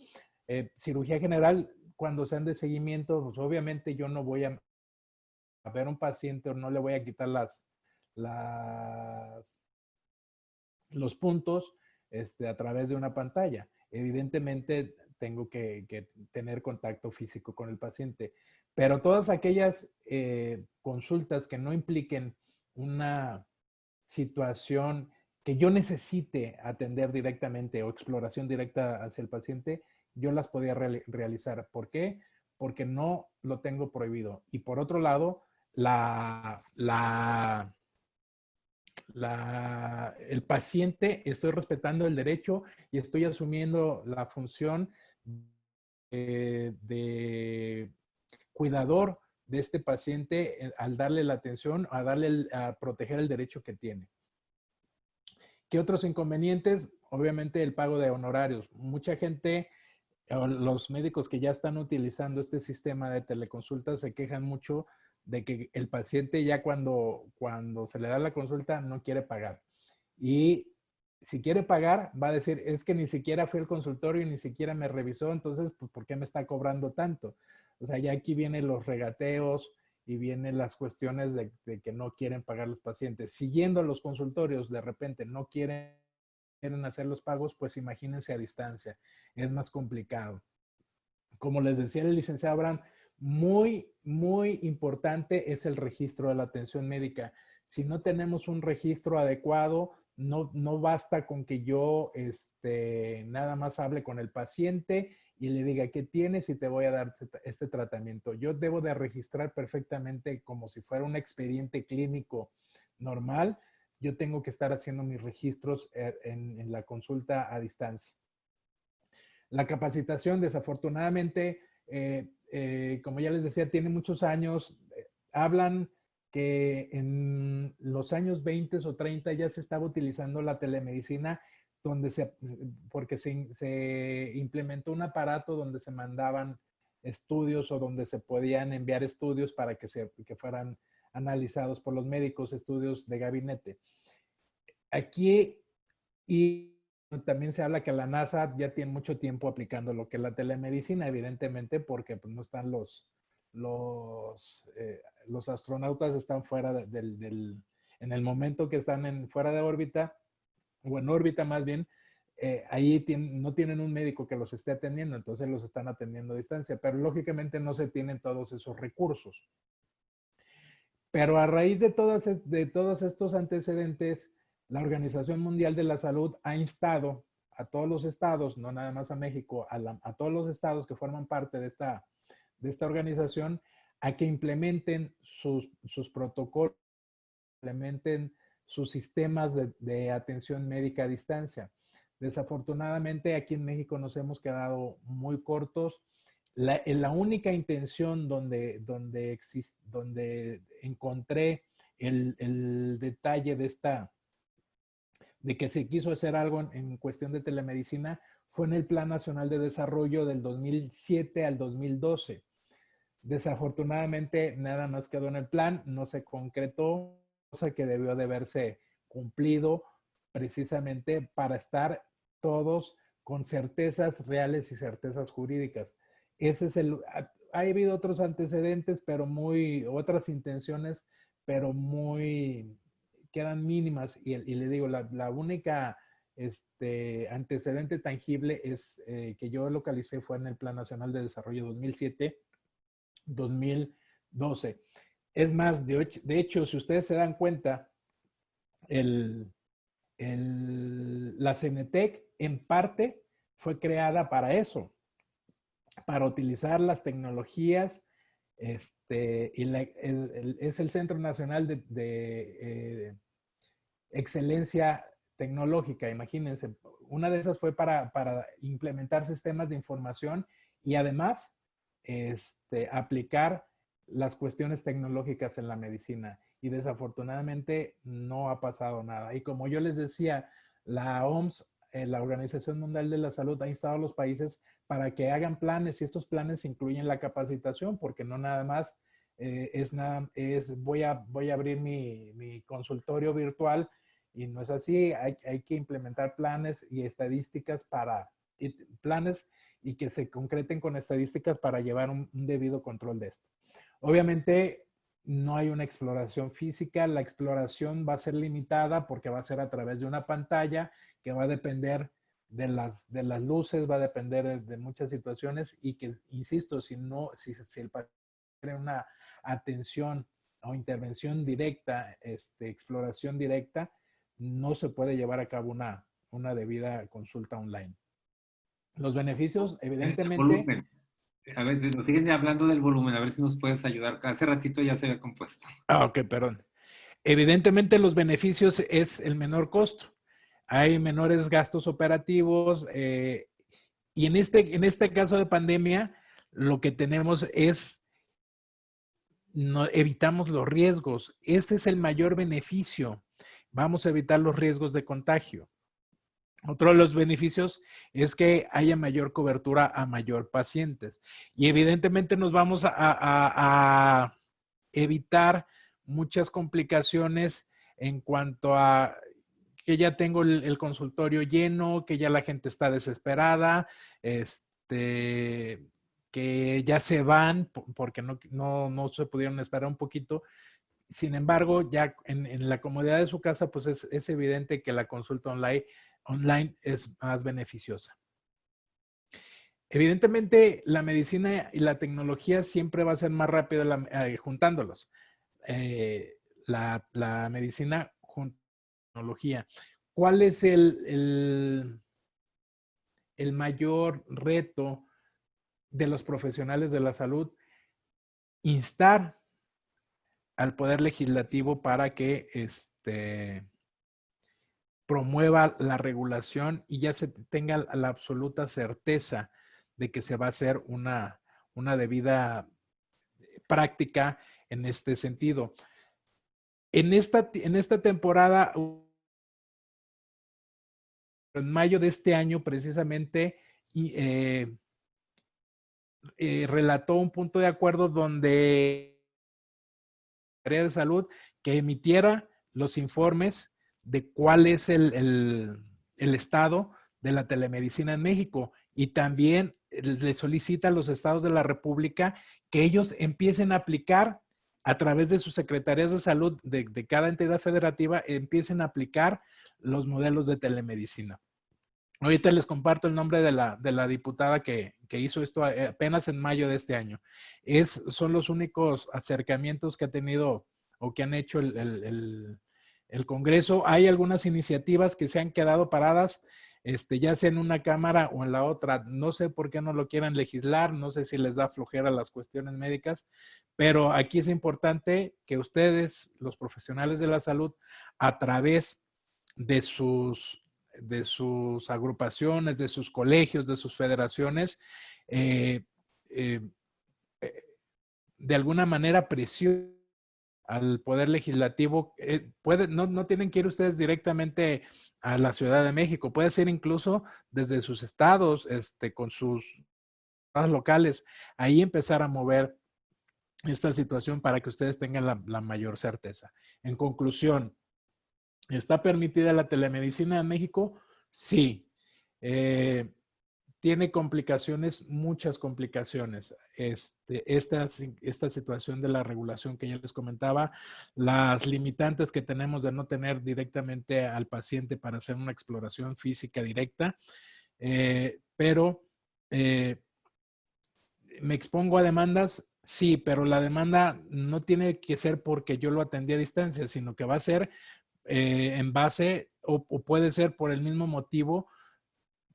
Speaker 2: Cirugía general, cuando sean de seguimiento, pues obviamente yo no voy a ver un paciente o no le voy a quitar los puntos a través de una pantalla. Evidentemente tengo que tener contacto físico con el paciente, pero todas aquellas consultas que no impliquen una situación que yo necesite atender directamente o exploración directa hacia el paciente, yo las podía realizar. ¿Por qué? Porque no lo tengo prohibido. Y por otro lado, el paciente, estoy respetando el derecho y estoy asumiendo la función de cuidador de este paciente al darle la atención, a proteger el derecho que tiene. ¿Qué otros inconvenientes? Obviamente el pago de honorarios. Mucha gente, los médicos que ya están utilizando este sistema de teleconsultas se quejan mucho de que el paciente ya cuando se le da la consulta no quiere pagar. Y si quiere pagar, va a decir, es que ni siquiera fui al consultorio y ni siquiera me revisó, entonces, pues, ¿por qué me está cobrando tanto? O sea, ya aquí vienen los regateos y vienen las cuestiones de que no quieren pagar los pacientes. Siguiendo los consultorios, de repente no quieren hacer los pagos, pues imagínense a distancia. Es más complicado. Como les decía el licenciado Abraham, muy, muy importante es el registro de la atención médica. Si no tenemos un registro adecuado, no basta con que yo nada más hable con el paciente y le diga qué tienes y te voy a dar este tratamiento. Yo debo de registrar perfectamente como si fuera un expediente clínico normal. Yo tengo que estar haciendo mis registros en la consulta a distancia. La capacitación, desafortunadamente, como ya les decía, tiene muchos años. Hablan que en los años 20 o 30 ya se estaba utilizando la telemedicina porque se implementó un aparato donde se mandaban estudios o donde se podían enviar estudios para que fueran analizados por los médicos, estudios de gabinete. Aquí y también se habla que la NASA ya tiene mucho tiempo aplicando lo que es la telemedicina, evidentemente, porque pues, no están los astronautas están fuera en el momento que están fuera de órbita, o en órbita más bien, ahí no tienen un médico que los esté atendiendo, entonces los están atendiendo a distancia, pero lógicamente no se tienen todos esos recursos. Pero a raíz de todos estos antecedentes, la Organización Mundial de la Salud ha instado a todos los estados, no nada más a México, a todos los estados que forman parte de esta organización, a que implementen sus protocolos, implementen sus sistemas de atención médica a distancia. Desafortunadamente, aquí en México nos hemos quedado muy cortos. La única intención donde encontré el detalle de que se quiso hacer algo en cuestión de telemedicina fue en el Plan Nacional de Desarrollo del 2007 al 2012. Desafortunadamente, nada más quedó en el plan, no se concretó, cosa que debió de haberse cumplido precisamente para estar todos con certezas reales y certezas jurídicas. Ha habido otros antecedentes, pero otras intenciones, pero quedan mínimas. Y le digo, la única antecedente tangible es que yo localicé fue en el Plan Nacional de Desarrollo 2007-2012. Es más, de hecho, si ustedes se dan cuenta, la CENETEC en parte fue creada para eso, para utilizar las tecnologías, es el Centro Nacional de Excelencia Tecnológica, imagínense. Una de esas fue para implementar sistemas de información y además aplicar las cuestiones tecnológicas en la medicina. Y desafortunadamente no ha pasado nada. Y como yo les decía, la OMS, la Organización Mundial de la Salud, ha instado a los países para que hagan planes y estos planes incluyen la capacitación, porque no nada más voy a abrir mi consultorio virtual y no es así. Hay que implementar planes y estadísticas planes y que se concreten con estadísticas para llevar un debido control de esto. Obviamente no hay una exploración física, la exploración va a ser limitada porque va a ser a través de una pantalla que va a depender de las luces, va a depender de muchas situaciones y que, insisto, si el paciente tiene una atención o intervención directa, exploración directa, no se puede llevar a cabo una debida consulta online. Los beneficios, evidentemente...
Speaker 1: Volumen. A ver, nos siguen hablando del volumen, a ver si nos puedes ayudar. Hace ratito ya se había compuesto.
Speaker 2: Ok, perdón. Evidentemente los beneficios es el menor costo. Hay menores gastos operativos y en este caso de pandemia lo que tenemos es evitamos los riesgos. Este es el mayor beneficio. Vamos a evitar los riesgos de contagio. Otro de los beneficios es que haya mayor cobertura a mayor pacientes. Y evidentemente nos vamos a evitar muchas complicaciones en cuanto a que ya tengo el consultorio lleno, que ya la gente está desesperada, que ya se van porque no se pudieron esperar un poquito. Sin embargo, ya en la comodidad de su casa, pues es evidente que la consulta online es más beneficiosa. Evidentemente, la medicina y la tecnología siempre va a ser más rápida juntándolos. La medicina junto con la tecnología. ¿Cuál es el mayor reto de los profesionales de la salud? Instar al Poder Legislativo para que promueva la regulación y ya se tenga la absoluta certeza de que se va a hacer una debida práctica en este sentido. En esta temporada, en mayo de este año precisamente, relató un punto de acuerdo donde la Secretaría de Salud que emitiera los informes de cuál es el estado de la telemedicina en México y también le solicita a los estados de la República que ellos empiecen a aplicar a través de sus secretarías de salud de cada entidad federativa, empiecen a aplicar los modelos de telemedicina. Ahorita les comparto el nombre de la diputada que hizo esto apenas en mayo de este año. Son los únicos acercamientos que ha tenido o que han hecho el Congreso. Hay algunas iniciativas que se han quedado paradas, ya sea en una cámara o en la otra. No sé por qué no lo quieran legislar, no sé si les da flojera las cuestiones médicas, pero aquí es importante que ustedes, los profesionales de la salud, a través de sus agrupaciones, de sus colegios, de sus federaciones, de alguna manera presión al Poder Legislativo. No tienen que ir ustedes directamente a la Ciudad de México, puede ser incluso desde sus estados, con sus estados locales, ahí empezar a mover esta situación para que ustedes tengan la mayor certeza. En conclusión, ¿está permitida la telemedicina en México? Sí. Tiene complicaciones, muchas complicaciones. Esta situación de la regulación que ya les comentaba, las limitantes que tenemos de no tener directamente al paciente para hacer una exploración física directa, pero ¿me expongo a demandas? Sí, pero la demanda no tiene que ser porque yo lo atendí a distancia, sino que va a ser en base o puede ser por el mismo motivo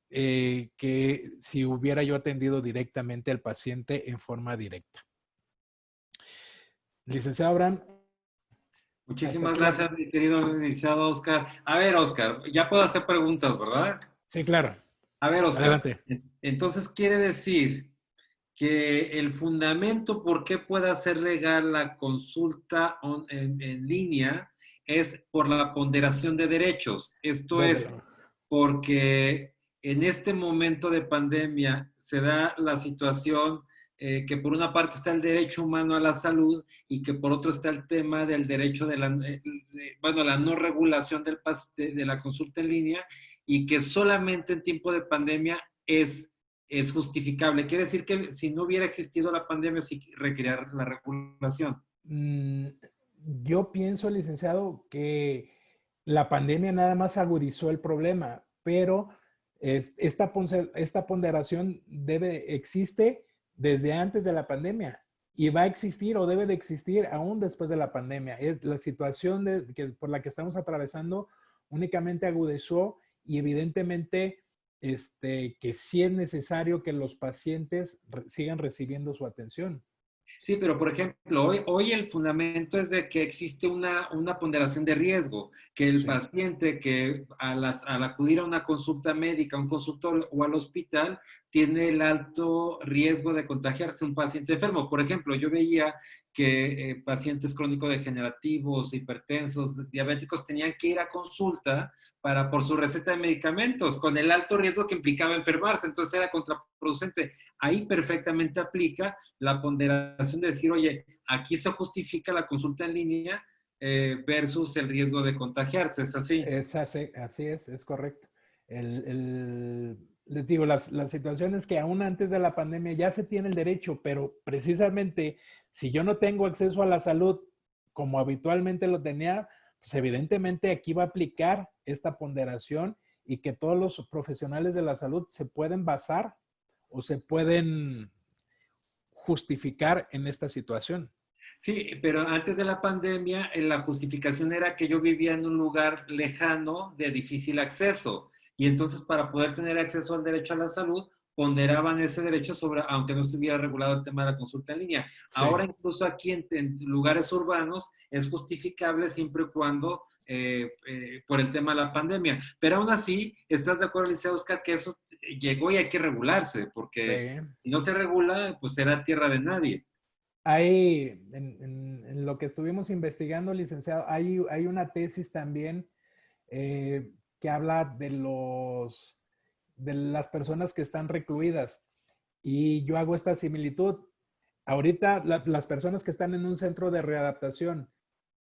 Speaker 2: que si hubiera yo atendido directamente al paciente en forma directa. Licenciado Abraham.
Speaker 1: Muchísimas gracias, mi querido licenciado Oscar. A ver, Oscar, ya puedo hacer preguntas, ¿verdad?
Speaker 2: Sí, claro.
Speaker 1: A ver, Oscar.
Speaker 2: Adelante.
Speaker 1: Entonces, quiere decir que el fundamento por qué pueda ser legal la consulta en línea es por la ponderación de derechos. Esto es porque en este momento de pandemia se da la situación que por una parte está el derecho humano a la salud y que por otro está el tema del derecho bueno, la no regulación de la consulta en línea y que solamente en tiempo de pandemia es justificable. Quiere decir que si no hubiera existido la pandemia, sí requeriría la regulación.
Speaker 2: Mm, Yo pienso, licenciado, que la pandemia nada más agudizó el problema, pero esta ponderación existe desde antes de la pandemia y va a existir o debe de existir aún después de la pandemia. Es la situación por la que estamos atravesando únicamente agudizó y evidentemente que sí es necesario que los pacientes sigan recibiendo su atención.
Speaker 1: Sí, pero por ejemplo, hoy el fundamento es de que existe una ponderación de riesgo, que el
Speaker 2: Sí.
Speaker 1: paciente que al acudir a una consulta médica, a un consultorio o al hospital, tiene el alto riesgo de contagiarse un paciente enfermo. Por ejemplo, yo veía que pacientes crónico-degenerativos, hipertensos, diabéticos, tenían que ir a consulta por su receta de medicamentos, con el alto riesgo que implicaba enfermarse, entonces era contraproducente. Ahí perfectamente aplica la ponderación de decir, oye, aquí se justifica la consulta en línea versus el riesgo de contagiarse, ¿es así?
Speaker 2: Así es correcto. Les digo, la situación es que aún antes de la pandemia ya se tiene el derecho, pero precisamente si yo no tengo acceso a la salud como habitualmente lo tenía, pues evidentemente aquí va a aplicar esta ponderación y que todos los profesionales de la salud se pueden basar o se pueden justificar en esta situación.
Speaker 1: Sí, pero antes de la pandemia, la justificación era que yo vivía en un lugar lejano de difícil acceso. Y entonces, para poder tener acceso al derecho a la salud, ponderaban ese derecho sobre, aunque no estuviera regulado el tema de la consulta en línea.
Speaker 2: Sí.
Speaker 1: Ahora, incluso aquí en lugares urbanos, es justificable siempre y cuando por el tema de la pandemia. Pero aún así, ¿estás de acuerdo, Liceo Oscar, que eso llegó y hay que regularse? Porque
Speaker 2: Sí.
Speaker 1: si no se regula, pues será tierra de nadie.
Speaker 2: Hay, en lo que estuvimos investigando, licenciado, hay una tesis también que habla de las personas que están recluidas. Y yo hago esta similitud. Ahorita las personas que están en un centro de readaptación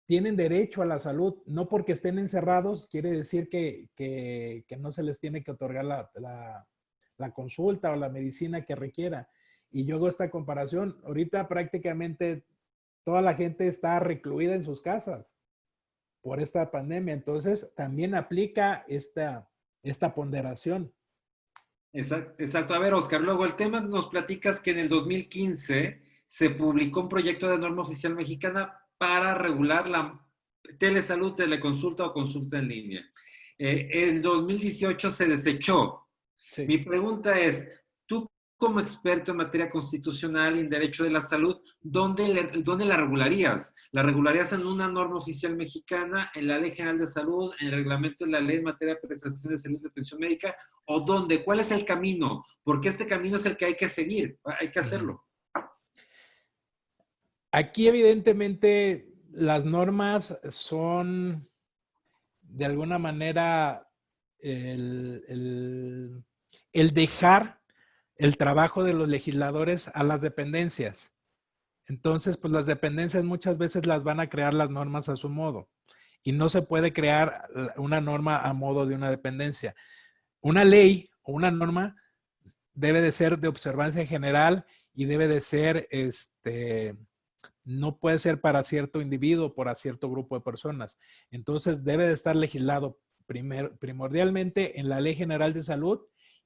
Speaker 2: tienen derecho a la salud, no porque estén encerrados, quiere decir que no se les tiene que otorgar la consulta o la medicina que requiera. Y yo hago esta comparación. Ahorita prácticamente toda la gente está recluida en sus casas por esta pandemia. Entonces, también aplica esta ponderación.
Speaker 1: Exacto, exacto. A ver, Oscar, luego el tema nos platicas que en el 2015 se publicó un proyecto de norma oficial mexicana para regular la telesalud, teleconsulta o consulta en línea. En 2018 se desechó.
Speaker 2: Sí.
Speaker 1: Mi pregunta es, tú como experto en materia constitucional y en derecho de la salud, ¿dónde la regularías? ¿La regularías en una norma oficial mexicana, en la Ley General de Salud, en el reglamento de la Ley en materia de prestación de servicios de atención médica? ¿O dónde? ¿Cuál es el camino? Porque este camino es el que hay que seguir, hay que hacerlo.
Speaker 2: Aquí evidentemente las normas son de alguna manera el, el, el dejar el trabajo de los legisladores a las dependencias. Entonces, pues las dependencias muchas veces las van a crear las normas a su modo y no se puede crear una norma a modo de una dependencia. Una ley o una norma debe de ser de observancia general y debe de ser, no puede ser para cierto individuo, para cierto grupo de personas. Entonces debe de estar legislado primordialmente en la Ley General de Salud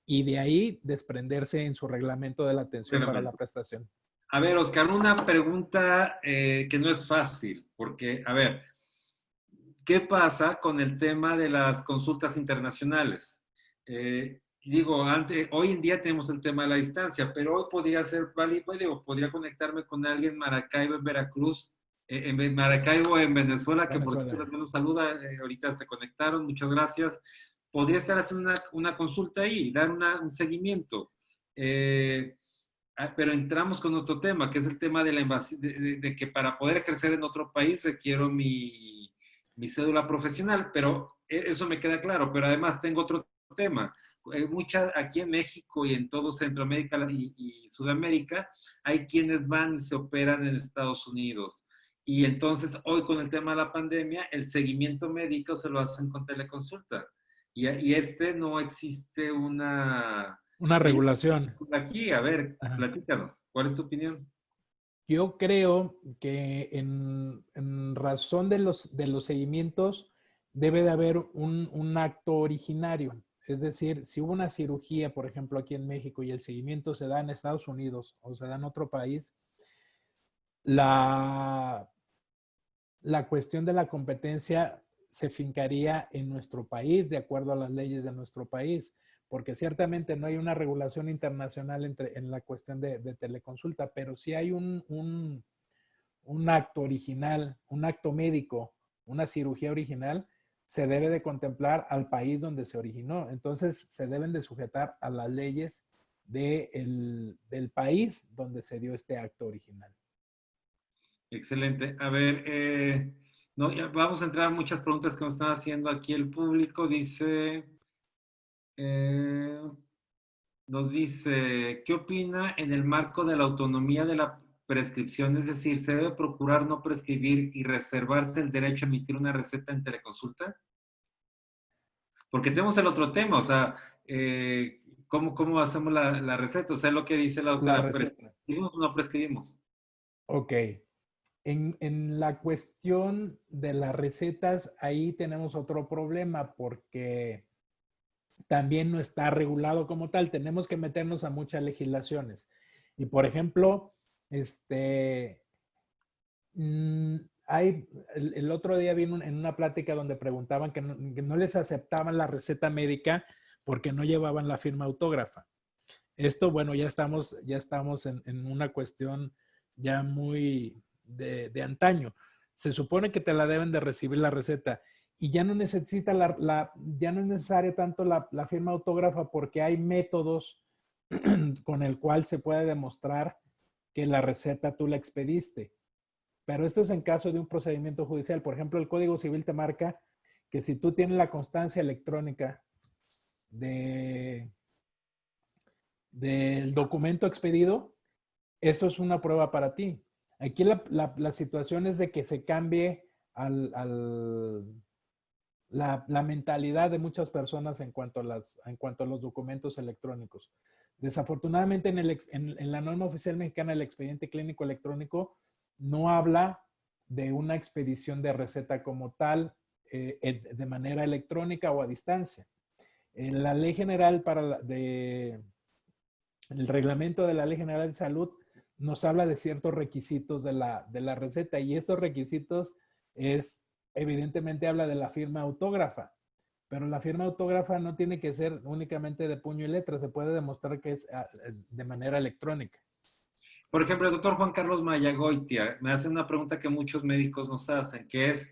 Speaker 2: y de ahí desprenderse en su reglamento de la atención para la prestación.
Speaker 1: A ver, Oscar, una pregunta que no es fácil, porque, a ver, ¿qué pasa con el tema de las consultas internacionales? Hoy en día tenemos el tema de la distancia, pero hoy podría ser válido, podría conectarme con alguien en Maracaibo, en Veracruz, en Maracaibo, en Venezuela, que por cierto nos saluda, ahorita se conectaron, muchas gracias. Podría estar haciendo una consulta ahí, dar un seguimiento. Pero entramos con otro tema, que es el tema de la invasión, de que para poder ejercer en otro país requiero mi cédula profesional, pero eso me queda claro, pero además tengo otro tema. aquí en México y en todo Centroamérica y Sudamérica, hay quienes van y se operan en Estados Unidos. Y entonces, hoy con el tema de la pandemia, el seguimiento médico se lo hacen con teleconsulta. Y no existe una
Speaker 2: regulación.
Speaker 1: aquí. A ver,
Speaker 2: Ajá.
Speaker 1: platícanos, ¿cuál es tu opinión?
Speaker 2: Yo creo que en razón de los seguimientos debe de haber un acto originario. Es decir, si hubo una cirugía, por ejemplo, aquí en México y el seguimiento se da en Estados Unidos o se da en otro país, la, la cuestión de la competencia se fincaría en nuestro país, de acuerdo a las leyes de nuestro país, porque ciertamente no hay una regulación internacional en la cuestión de teleconsulta, pero sí hay un acto original, un acto médico, una cirugía original, se debe de contemplar al país donde se originó. Entonces, se deben de sujetar a las leyes del país donde se dio este acto original.
Speaker 1: Excelente. A ver, no, vamos a entrar a muchas preguntas que nos están haciendo aquí el público. Eh, nos dice, ¿qué opina en el marco de la autonomía de la prescripción? Es decir, ¿se debe procurar no prescribir y reservarse el derecho a emitir una receta en teleconsulta? Porque tenemos el otro tema, o sea, ¿cómo hacemos la receta? O sea, lo que dice la
Speaker 2: La
Speaker 1: doctora,
Speaker 2: receta.
Speaker 1: ¿prescribimos o no prescribimos?
Speaker 2: Ok. En la cuestión de las recetas, ahí tenemos otro problema porque también no está regulado como tal. Tenemos que meternos a muchas legislaciones. Y por ejemplo, el otro día vi en una plática donde preguntaban que no les aceptaban la receta médica porque no llevaban la firma autógrafa. Esto, bueno, ya estamos en una cuestión ya muy de antaño. Se supone que te la deben de recibir la receta y ya no necesita ya no es necesario tanto la firma autógrafa porque hay métodos con el cual se puede demostrar que la receta tú la expediste. Pero esto es en caso de un procedimiento judicial. Por ejemplo, el Código Civil te marca que si tú tienes la constancia electrónica del documento expedido, eso es una prueba para ti. Aquí la situación es de que se cambie la mentalidad de muchas personas en cuanto a los documentos electrónicos. Desafortunadamente, en la norma oficial mexicana del expediente clínico electrónico no habla de una expedición de receta como tal de manera electrónica o a distancia. En la ley general el reglamento de la Ley General de Salud nos habla de ciertos requisitos de la receta y estos requisitos evidentemente habla de la firma autógrafa, pero la firma autógrafa no tiene que ser únicamente de puño y letra, se puede demostrar que es de manera electrónica.
Speaker 1: Por ejemplo, el doctor Juan Carlos Mayagoitia me hace una pregunta que muchos médicos nos hacen, que es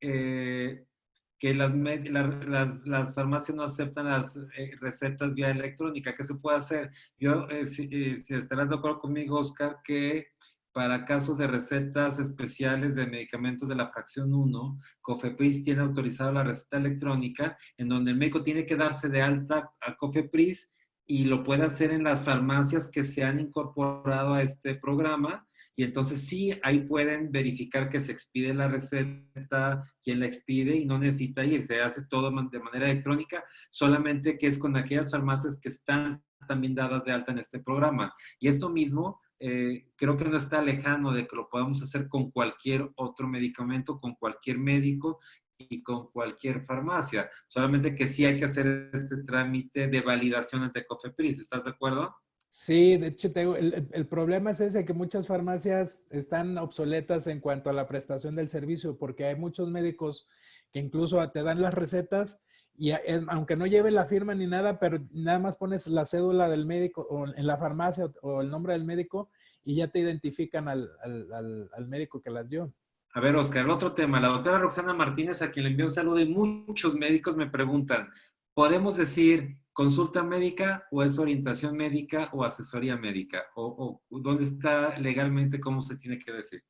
Speaker 1: que las farmacias no aceptan las recetas vía electrónica. ¿Qué se puede hacer? Yo, si estarás de acuerdo conmigo, Oscar, que para casos de recetas especiales de medicamentos de la fracción 1, COFEPRIS tiene autorizado la receta electrónica, en donde el médico tiene que darse de alta a COFEPRIS y lo puede hacer en las farmacias que se han incorporado a este programa. Y entonces sí, ahí pueden verificar que se expide la receta, quién la expide y no necesita ir, se hace todo de manera electrónica, solamente que es con aquellas farmacias que están también dadas de alta en este programa. Y esto mismo creo que no está lejano de que lo podamos hacer con cualquier otro medicamento, con cualquier médico y con cualquier farmacia. Solamente que sí hay que hacer este trámite de validación ante COFEPRIS. ¿Estás de acuerdo?
Speaker 2: Sí, de hecho, el problema es ese, que muchas farmacias están obsoletas en cuanto a la prestación del servicio, porque hay muchos médicos que incluso te dan las recetas y aunque no lleve la firma ni nada, pero nada más pones la cédula del médico o en la farmacia o el nombre del médico y ya te identifican al médico que las dio.
Speaker 1: A ver, Oscar, el otro tema. La doctora Roxana Martínez, a quien le envío un saludo, y muchos médicos me preguntan, ¿podemos decir consulta médica o es orientación médica o asesoría médica? ¿O dónde está legalmente cómo se tiene que decir?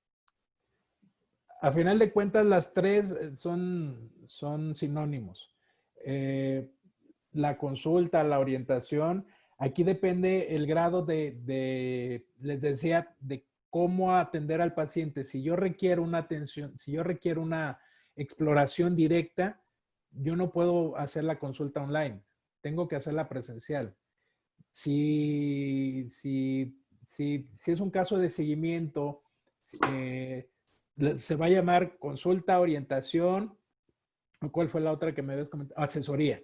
Speaker 2: A final de cuentas, las tres son sinónimos. la consulta, la orientación, aquí depende el grado les decía, de cómo atender al paciente. Si yo requiero una atención, si yo requiero una exploración directa, yo no puedo hacer la consulta online, tengo que hacerla presencial. Si es un caso de seguimiento, se va a llamar consulta, orientación, ¿cuál fue la otra que me habías comentado? Asesoría,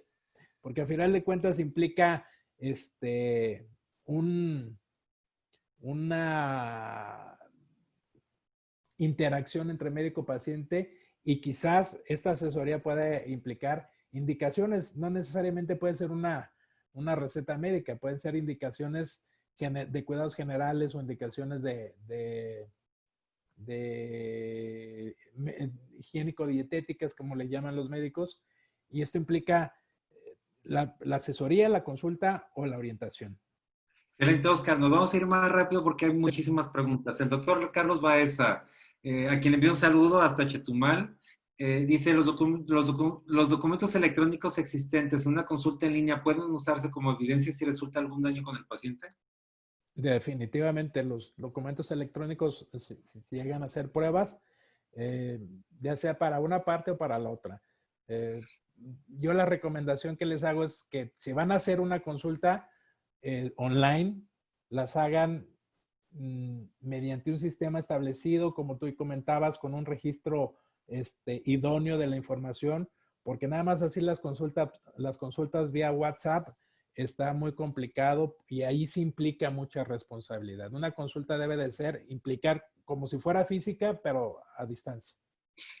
Speaker 2: porque al final de cuentas implica un, una interacción entre médico-paciente y quizás esta asesoría puede implicar indicaciones, no necesariamente puede ser una receta médica, pueden ser indicaciones de cuidados generales o indicaciones de higiénico-dietéticas, como le llaman los médicos, y esto implica la asesoría, la consulta o la orientación.
Speaker 1: Excelente, Oscar. Nos vamos a ir más rápido porque hay
Speaker 2: Sí.
Speaker 1: muchísimas preguntas. El doctor Carlos Baeza, a quien le envío un saludo hasta Chetumal, dice, los documentos electrónicos existentes en una consulta en línea pueden usarse como evidencia si resulta algún daño con el paciente.
Speaker 2: Definitivamente los documentos electrónicos, si llegan a hacer pruebas, ya sea para una parte o para la otra. Yo la recomendación que les hago es que si van a hacer una consulta online, las hagan mediante un sistema establecido, como tú comentabas, con un registro idóneo de la información, porque nada más así las consultas vía WhatsApp está muy complicado y ahí sí implica mucha responsabilidad. Una consulta debe de implicar como si fuera física, pero a distancia.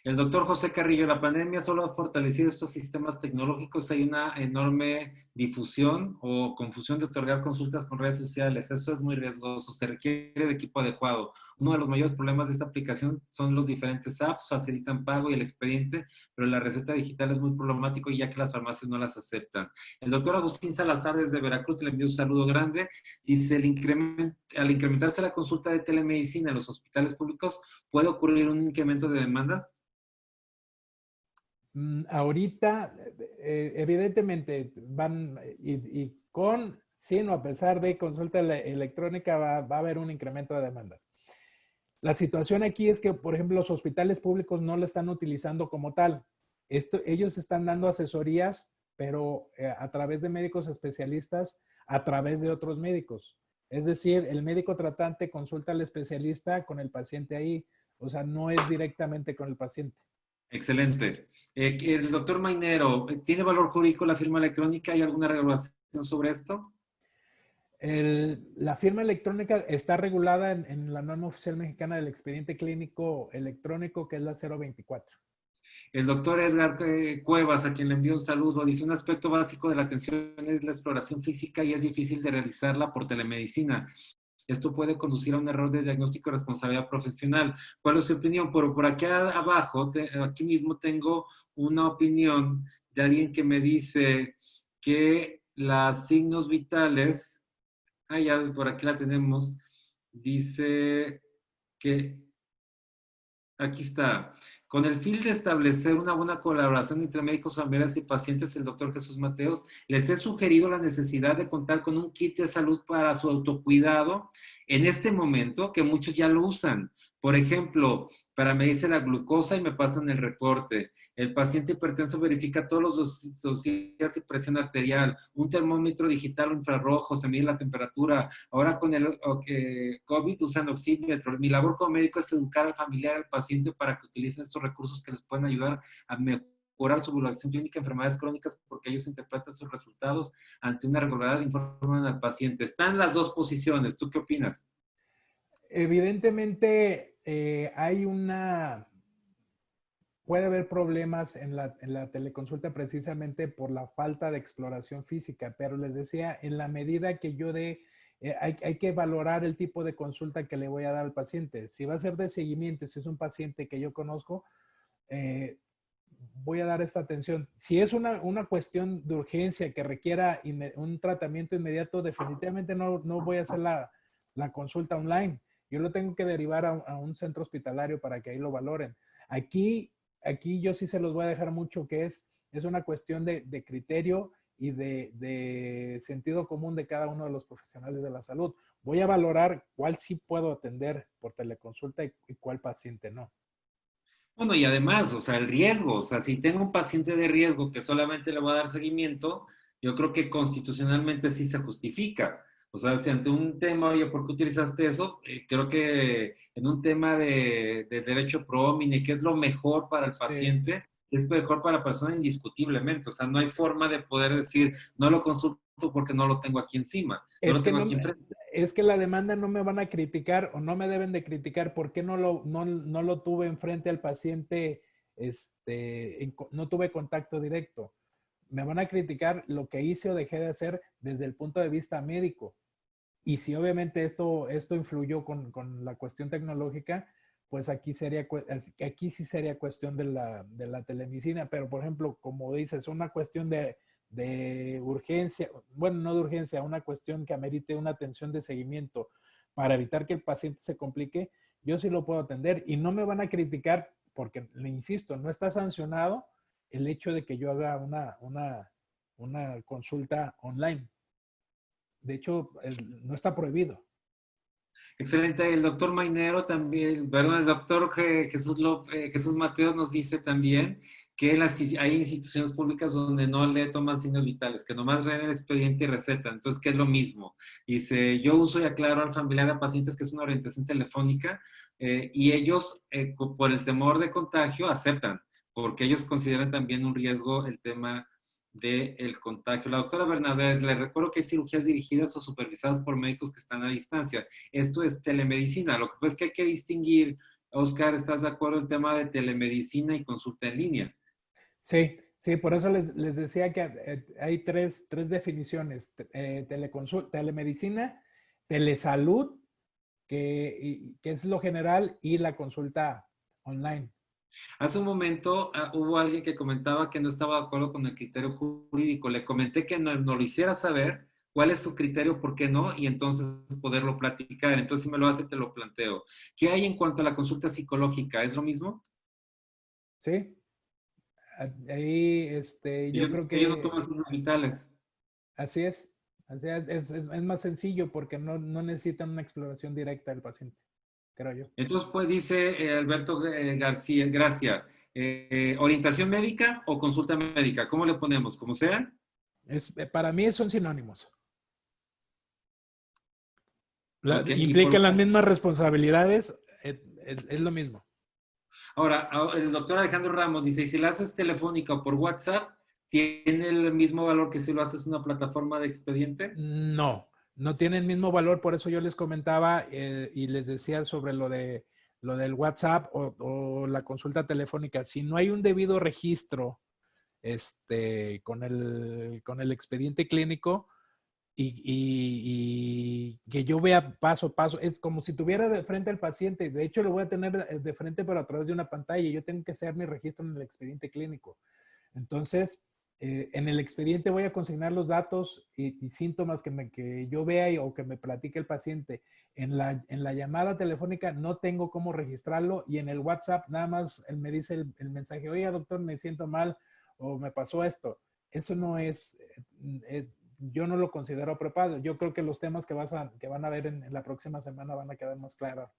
Speaker 1: El doctor José Carrillo, la pandemia solo ha fortalecido estos sistemas tecnológicos. Hay una enorme difusión o confusión de otorgar consultas con redes sociales. Eso es muy riesgoso. Se requiere de equipo adecuado. Uno de los mayores problemas de esta aplicación son los diferentes apps, facilitan pago y el expediente, pero la receta digital es muy problemático y ya que las farmacias no las aceptan. El doctor Agustín Salazar desde Veracruz le envió un saludo grande. Dice, al incrementarse la consulta de telemedicina en los hospitales públicos, ¿puede ocurrir un incremento de demandas?
Speaker 2: Ahorita, evidentemente, van y con, sin o a pesar de consulta electrónica, va a haber un incremento de demandas. La situación aquí es que, por ejemplo, los hospitales públicos no lo están utilizando como tal. Ellos están dando asesorías, pero a través de médicos especialistas, a través de otros médicos. Es decir, el médico tratante consulta al especialista con el paciente ahí. O sea, no es directamente con el paciente.
Speaker 1: Excelente. El doctor Mainero, ¿tiene valor jurídico la firma electrónica? ¿Hay alguna regulación sobre esto?
Speaker 2: La firma electrónica está regulada en la norma oficial mexicana del expediente clínico electrónico, que es la 024.
Speaker 1: El doctor Edgar Cuevas, a quien le envío un saludo, dice, un aspecto básico de la atención es la exploración física y es difícil de realizarla por telemedicina. Esto puede conducir a un error de diagnóstico y responsabilidad profesional. ¿Cuál es su opinión? Por aquí abajo, aquí mismo tengo una opinión de alguien que me dice que los signos vitales, ya por aquí la tenemos, dice que aquí está. Con el fin de establecer una buena colaboración entre médicos, enfermeras y pacientes, el doctor Jesús Mateos les he sugerido la necesidad de contar con un kit de salud para su autocuidado en este momento, que muchos ya lo usan. Por ejemplo, para medirse la glucosa y me pasan el reporte. El paciente hipertenso verifica todos los días y presión arterial. Un termómetro digital o infrarrojo, se mide la temperatura. Ahora con el COVID usan oxímetro. Mi labor como médico es educar al familiar, al paciente para que utilicen estos recursos que les pueden ayudar a mejorar su evaluación clínica, enfermedades crónicas, porque ellos interpretan sus resultados ante una regularidad, informan al paciente. Están las dos posiciones. ¿Tú qué opinas?
Speaker 2: Evidentemente, puede haber problemas en la teleconsulta precisamente por la falta de exploración física, pero les decía, en la medida que hay que valorar el tipo de consulta que le voy a dar al paciente. Si va a ser de seguimiento, si es un paciente que yo conozco, voy a dar esta atención. Si es una cuestión de urgencia que requiera un tratamiento inmediato, definitivamente no voy a hacer la consulta online. Yo lo tengo que derivar a un centro hospitalario para que ahí lo valoren. Aquí yo sí se los voy a dejar mucho, que es una cuestión de criterio y de sentido común de cada uno de los profesionales de la salud. Voy a valorar cuál sí puedo atender por teleconsulta y cuál paciente no.
Speaker 1: Bueno, y además, o sea, el riesgo, o sea, si tengo un paciente de riesgo que solamente le voy a dar seguimiento, yo creo que constitucionalmente sí se justifica. O sea, si ante un tema, oye, ¿por qué utilizaste eso? Creo que en un tema de derecho pro homine, que es lo mejor para el
Speaker 2: Sí.
Speaker 1: paciente, es mejor para la persona indiscutiblemente. O sea, no hay forma de poder decir, no lo consulto porque no lo tengo aquí encima, no
Speaker 2: Es
Speaker 1: lo
Speaker 2: que
Speaker 1: tengo
Speaker 2: no,
Speaker 1: aquí enfrente.
Speaker 2: es que la demanda no me van a criticar o no me deben de criticar por qué no lo tuve enfrente al paciente, no tuve contacto directo. Me van a criticar lo que hice o dejé de hacer desde el punto de vista médico. Y si obviamente esto influyó con la cuestión tecnológica, pues aquí sí sería cuestión de la telemedicina. Pero, por ejemplo, como dices, una cuestión de urgencia, bueno, no de urgencia, una cuestión que amerite una atención de seguimiento para evitar que el paciente se complique, yo sí lo puedo atender y no me van a criticar porque, le insisto, no está sancionado el hecho de que yo haga una consulta online. De hecho, no está prohibido.
Speaker 1: Excelente. El doctor Mainero también, perdón, el doctor Jesús Mateos nos dice también que hay instituciones públicas donde no le toman signos vitales, que nomás leen el expediente y recetan. Entonces, ¿qué es lo mismo? Dice, yo uso y aclaro al familiar a pacientes que es una orientación telefónica y ellos, por el temor de contagio, aceptan, porque ellos consideran también un riesgo el tema del contagio. La doctora Bernabé, le recuerdo que hay cirugías dirigidas o supervisadas por médicos que están a distancia. Esto es telemedicina. Lo que pasa es que hay que distinguir, Oscar, ¿estás de acuerdo en el tema de telemedicina y consulta en línea?
Speaker 2: Sí, sí, por eso les decía que hay tres definiciones: telemedicina, telesalud, que es lo general, y la consulta online.
Speaker 1: Hace un momento hubo alguien que comentaba que no estaba de acuerdo con el criterio jurídico. Le comenté que no lo hiciera saber cuál es su criterio, por qué no, y entonces poderlo platicar. Entonces, si me lo hace, te lo planteo. ¿Qué hay en cuanto a la consulta psicológica? ¿Es lo mismo?
Speaker 2: Sí, ahí yo creo
Speaker 1: Ellos no
Speaker 2: que
Speaker 1: toman signos vitales.
Speaker 2: así es. Así es más sencillo porque no necesitan una exploración directa del paciente, creo yo.
Speaker 1: Entonces, pues dice Alberto García, Gracia, ¿orientación médica o consulta médica? ¿Cómo le ponemos? ¿Como sea?
Speaker 2: Para mí son sinónimos.
Speaker 1: Ok, y
Speaker 2: Implican las mismas responsabilidades, es lo mismo.
Speaker 1: ahora, el doctor Alejandro Ramos dice, ¿y si lo haces telefónica o por WhatsApp, tiene el mismo valor que si lo haces en una plataforma de expediente?
Speaker 2: No tiene el mismo valor, por eso yo les comentaba y les decía sobre lo del WhatsApp o la consulta telefónica. Si no hay un debido registro con el expediente clínico y que yo vea paso a paso, es como si tuviera de frente al paciente. De hecho, lo voy a tener de frente, pero a través de una pantalla. Yo tengo que hacer mi registro en el expediente clínico. Entonces, en el expediente voy a consignar los datos y síntomas que yo vea o que me platique el paciente. En la llamada telefónica no tengo cómo registrarlo, y en el WhatsApp nada más él me dice el mensaje: oye, doctor, me siento mal o me pasó esto. Eso no es, yo no lo considero apropiado. Yo creo que los temas que van a ver en la próxima semana van a quedar más claros.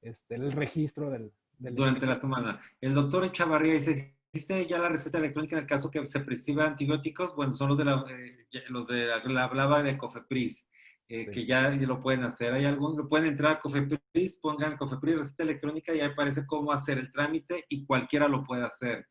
Speaker 2: El registro del
Speaker 1: Durante la
Speaker 2: expediente.
Speaker 1: semana. El doctor Echavarría dice, ¿existe ya la receta electrónica en el caso que se prescriba antibióticos? Bueno, son los de la hablaba de Cofepris,
Speaker 2: Sí.
Speaker 1: que ya lo pueden hacer. ¿Hay algún? Pueden entrar a Cofepris, pongan Cofepris receta electrónica y ahí aparece cómo hacer el trámite y cualquiera lo puede hacer.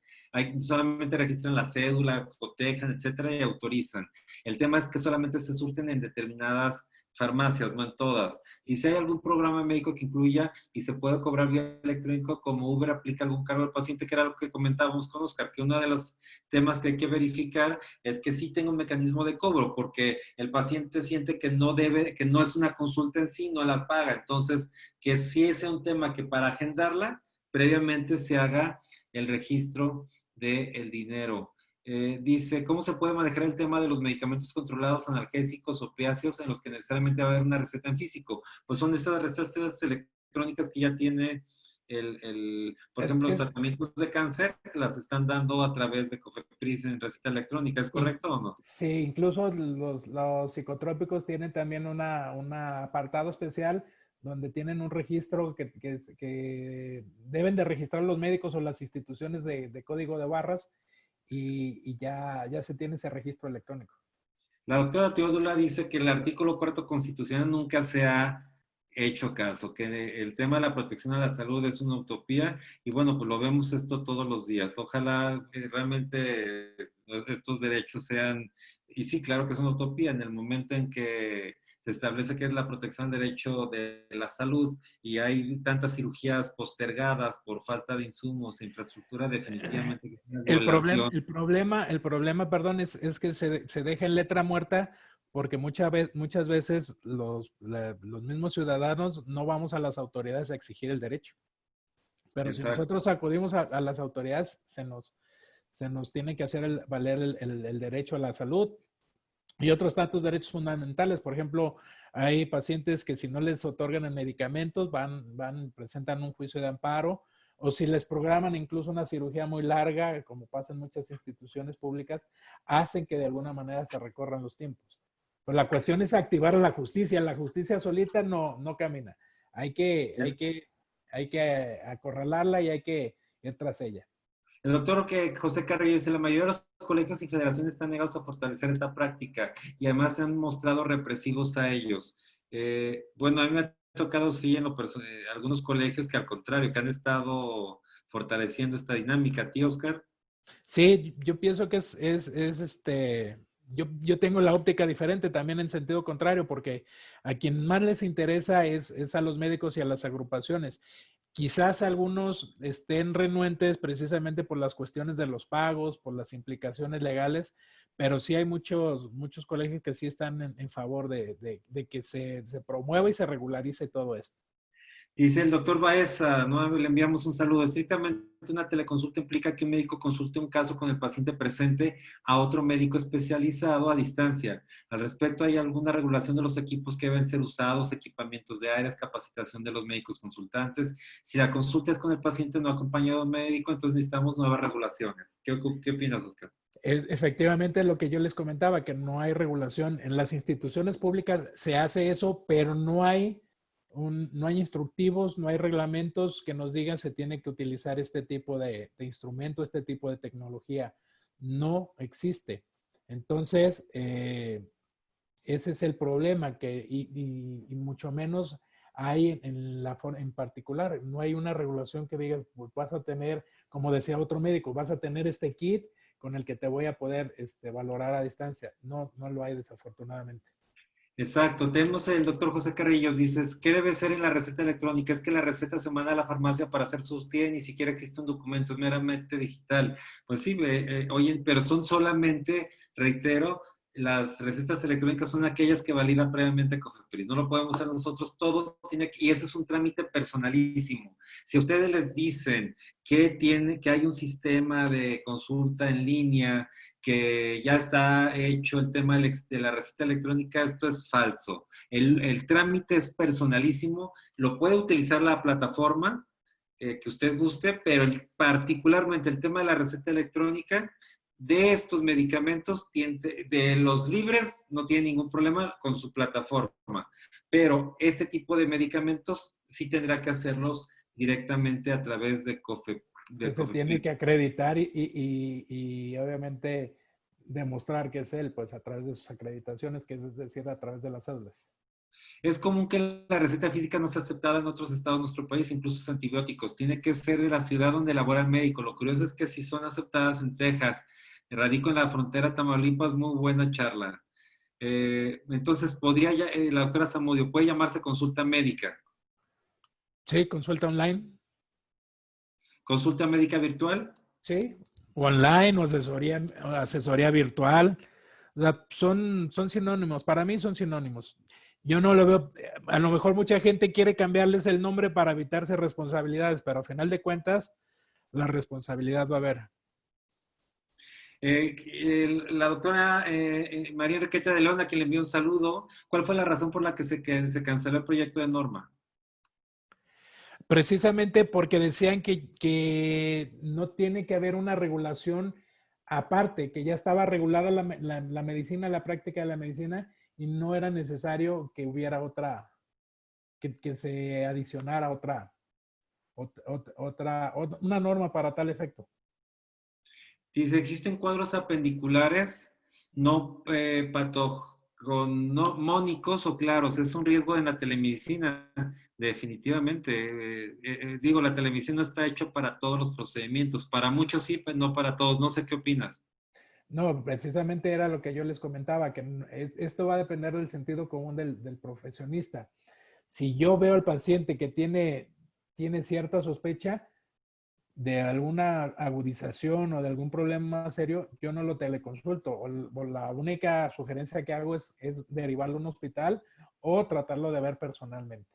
Speaker 1: Solamente registran la cédula, cotejan, etcétera, y autorizan. El tema es que solamente se surten en determinadas farmacias, no en todas. Y si hay algún programa médico que incluya y se puede cobrar vía electrónico, como Uber aplica algún cargo al paciente, que era lo que comentábamos con Oscar, que uno de los temas que hay que verificar es que sí tenga un mecanismo de cobro, porque el paciente siente que no debe, que no es una consulta en sí, no la paga. Entonces, que sí es un tema que para agendarla, previamente se haga el registro del dinero. Dice, ¿cómo se puede manejar el tema de los medicamentos controlados, analgésicos, opiáceos, en los que necesariamente va a haber una receta en físico? Pues son estas recetas electrónicas que ya tiene por ejemplo, los tratamientos de cáncer las están dando a través de COFEPRIS en receta electrónica, ¿es correcto o no?
Speaker 2: Sí, incluso los psicotrópicos tienen también un apartado especial donde tienen un registro que deben de registrar los médicos o las instituciones de código de barras y ya se tiene ese registro electrónico.
Speaker 1: La doctora Teodula dice que el artículo 4 constitucional nunca se ha hecho caso, que el tema de la protección a la salud es una utopía y bueno, pues lo vemos esto todos los días. Ojalá realmente estos derechos sean, y sí, claro que es una utopía, en el momento en que se establece que es la protección al derecho de la salud y hay tantas cirugías postergadas por falta de insumos e infraestructura, definitivamente que es una violación.
Speaker 2: El problema, perdón, es que se deja en letra muerta porque muchas veces los mismos ciudadanos no vamos a las autoridades a exigir el derecho. Pero
Speaker 1: Exacto.
Speaker 2: si nosotros acudimos a las autoridades, se nos tiene que hacer valer el derecho a la salud y otros tantos derechos fundamentales. Por ejemplo, hay pacientes que si no les otorgan el medicamentos, presentan un juicio de amparo, o si les programan incluso una cirugía muy larga, como pasa en muchas instituciones públicas, hacen que de alguna manera se recorran los tiempos. Pero la cuestión es activar a la justicia solita no camina. Hay que acorralarla y hay que ir tras ella.
Speaker 1: El doctor José Carrillo dice, la mayoría de los colegios y federaciones están negados a fortalecer esta práctica y además se han mostrado represivos a ellos. Bueno, a mí me ha tocado, sí, algunos colegios que al contrario, que han estado fortaleciendo esta dinámica. ¿Tío Oscar?
Speaker 2: Sí, yo pienso que yo tengo la óptica diferente también en sentido contrario, porque a quien más les interesa es a los médicos y a las agrupaciones. Quizás algunos estén renuentes precisamente por las cuestiones de los pagos, por las implicaciones legales, pero sí hay muchos colegios que sí están en favor de que se promueva y se regularice todo esto.
Speaker 1: Dice el doctor Baeza, ¿no? Le enviamos un saludo. Estrictamente una teleconsulta implica que un médico consulte un caso con el paciente presente a otro médico especializado a distancia. Al respecto, ¿hay alguna regulación de los equipos que deben ser usados, equipamientos de áreas, capacitación de los médicos consultantes? Si la consulta es con el paciente no acompañado de un médico, entonces necesitamos nuevas regulaciones. ¿Qué opinas, Oscar?
Speaker 2: Efectivamente, lo que yo les comentaba, que no hay regulación. En las instituciones públicas se hace eso, pero no hay instructivos, no hay reglamentos que nos digan se tiene que utilizar este tipo de instrumento, este tipo de tecnología. No existe. Entonces, ese es el problema, y mucho menos hay en particular. No hay una regulación que diga, pues vas a tener, como decía otro médico, vas a tener este kit con el que te voy a poder valorar a distancia. No lo hay, desafortunadamente.
Speaker 1: Exacto, tenemos el doctor José Carrillos, dices, ¿qué debe ser en la receta electrónica? Es que la receta se manda a la farmacia para hacer surtida y ni siquiera existe un documento, es meramente digital. Pues sí, oye, pero son solamente, reitero, las recetas electrónicas son aquellas que valida previamente COFEPRIS, no lo podemos hacer nosotros, todo tiene que, y ese es un trámite personalísimo. Si a ustedes les dicen que hay un sistema de consulta en línea, que ya está hecho el tema de la receta electrónica, esto es falso. El trámite es personalísimo, lo puede utilizar la plataforma que usted guste, pero particularmente el tema de la receta electrónica, de estos medicamentos, de los libres, no tiene ningún problema con su plataforma, pero este tipo de medicamentos sí tendrá que hacerlos directamente a través de COFEPRIS.
Speaker 2: Que se tiene que acreditar y obviamente demostrar que es él, pues a través de sus acreditaciones, que es decir, a través de las cédulas.
Speaker 1: Es común que la receta física no sea aceptada en otros estados de nuestro país, incluso los antibióticos. Tiene que ser de la ciudad donde labora el médico. Lo curioso es que si son aceptadas en Texas, radico en la frontera Tamaulipas, muy buena charla. Entonces, podría la doctora Zamudio, puede llamarse consulta médica.
Speaker 2: Sí, consulta online.
Speaker 1: ¿Consulta médica virtual?
Speaker 2: Sí, online o asesoría virtual. O sea, son sinónimos. Para mí son sinónimos. Yo no lo veo. A lo mejor mucha gente quiere cambiarles el nombre para evitarse responsabilidades, pero a final de cuentas, la responsabilidad va a haber.
Speaker 1: La doctora María Enriqueta de León, a quien le envió un saludo. ¿Cuál fue la razón por la que se canceló el proyecto de norma?
Speaker 2: Precisamente porque decían que no tiene que haber una regulación aparte, que ya estaba regulada la medicina, la práctica de la medicina, y no era necesario que hubiera otra, que se adicionara una norma para tal efecto.
Speaker 1: Dice, existen cuadros apendiculares no patognomónicos o claros. Es un riesgo en la telemedicina, definitivamente. Digo, la telemedicina está hecho para todos los procedimientos. Para muchos sí, pero no para todos. No sé qué opinas.
Speaker 2: No, precisamente era lo que yo les comentaba, que esto va a depender del sentido común del profesionista. Si yo veo al paciente que tiene cierta sospecha de alguna agudización o de algún problema más serio, yo no lo teleconsulto. O la única sugerencia que hago es derivarlo a un hospital o tratarlo de ver personalmente.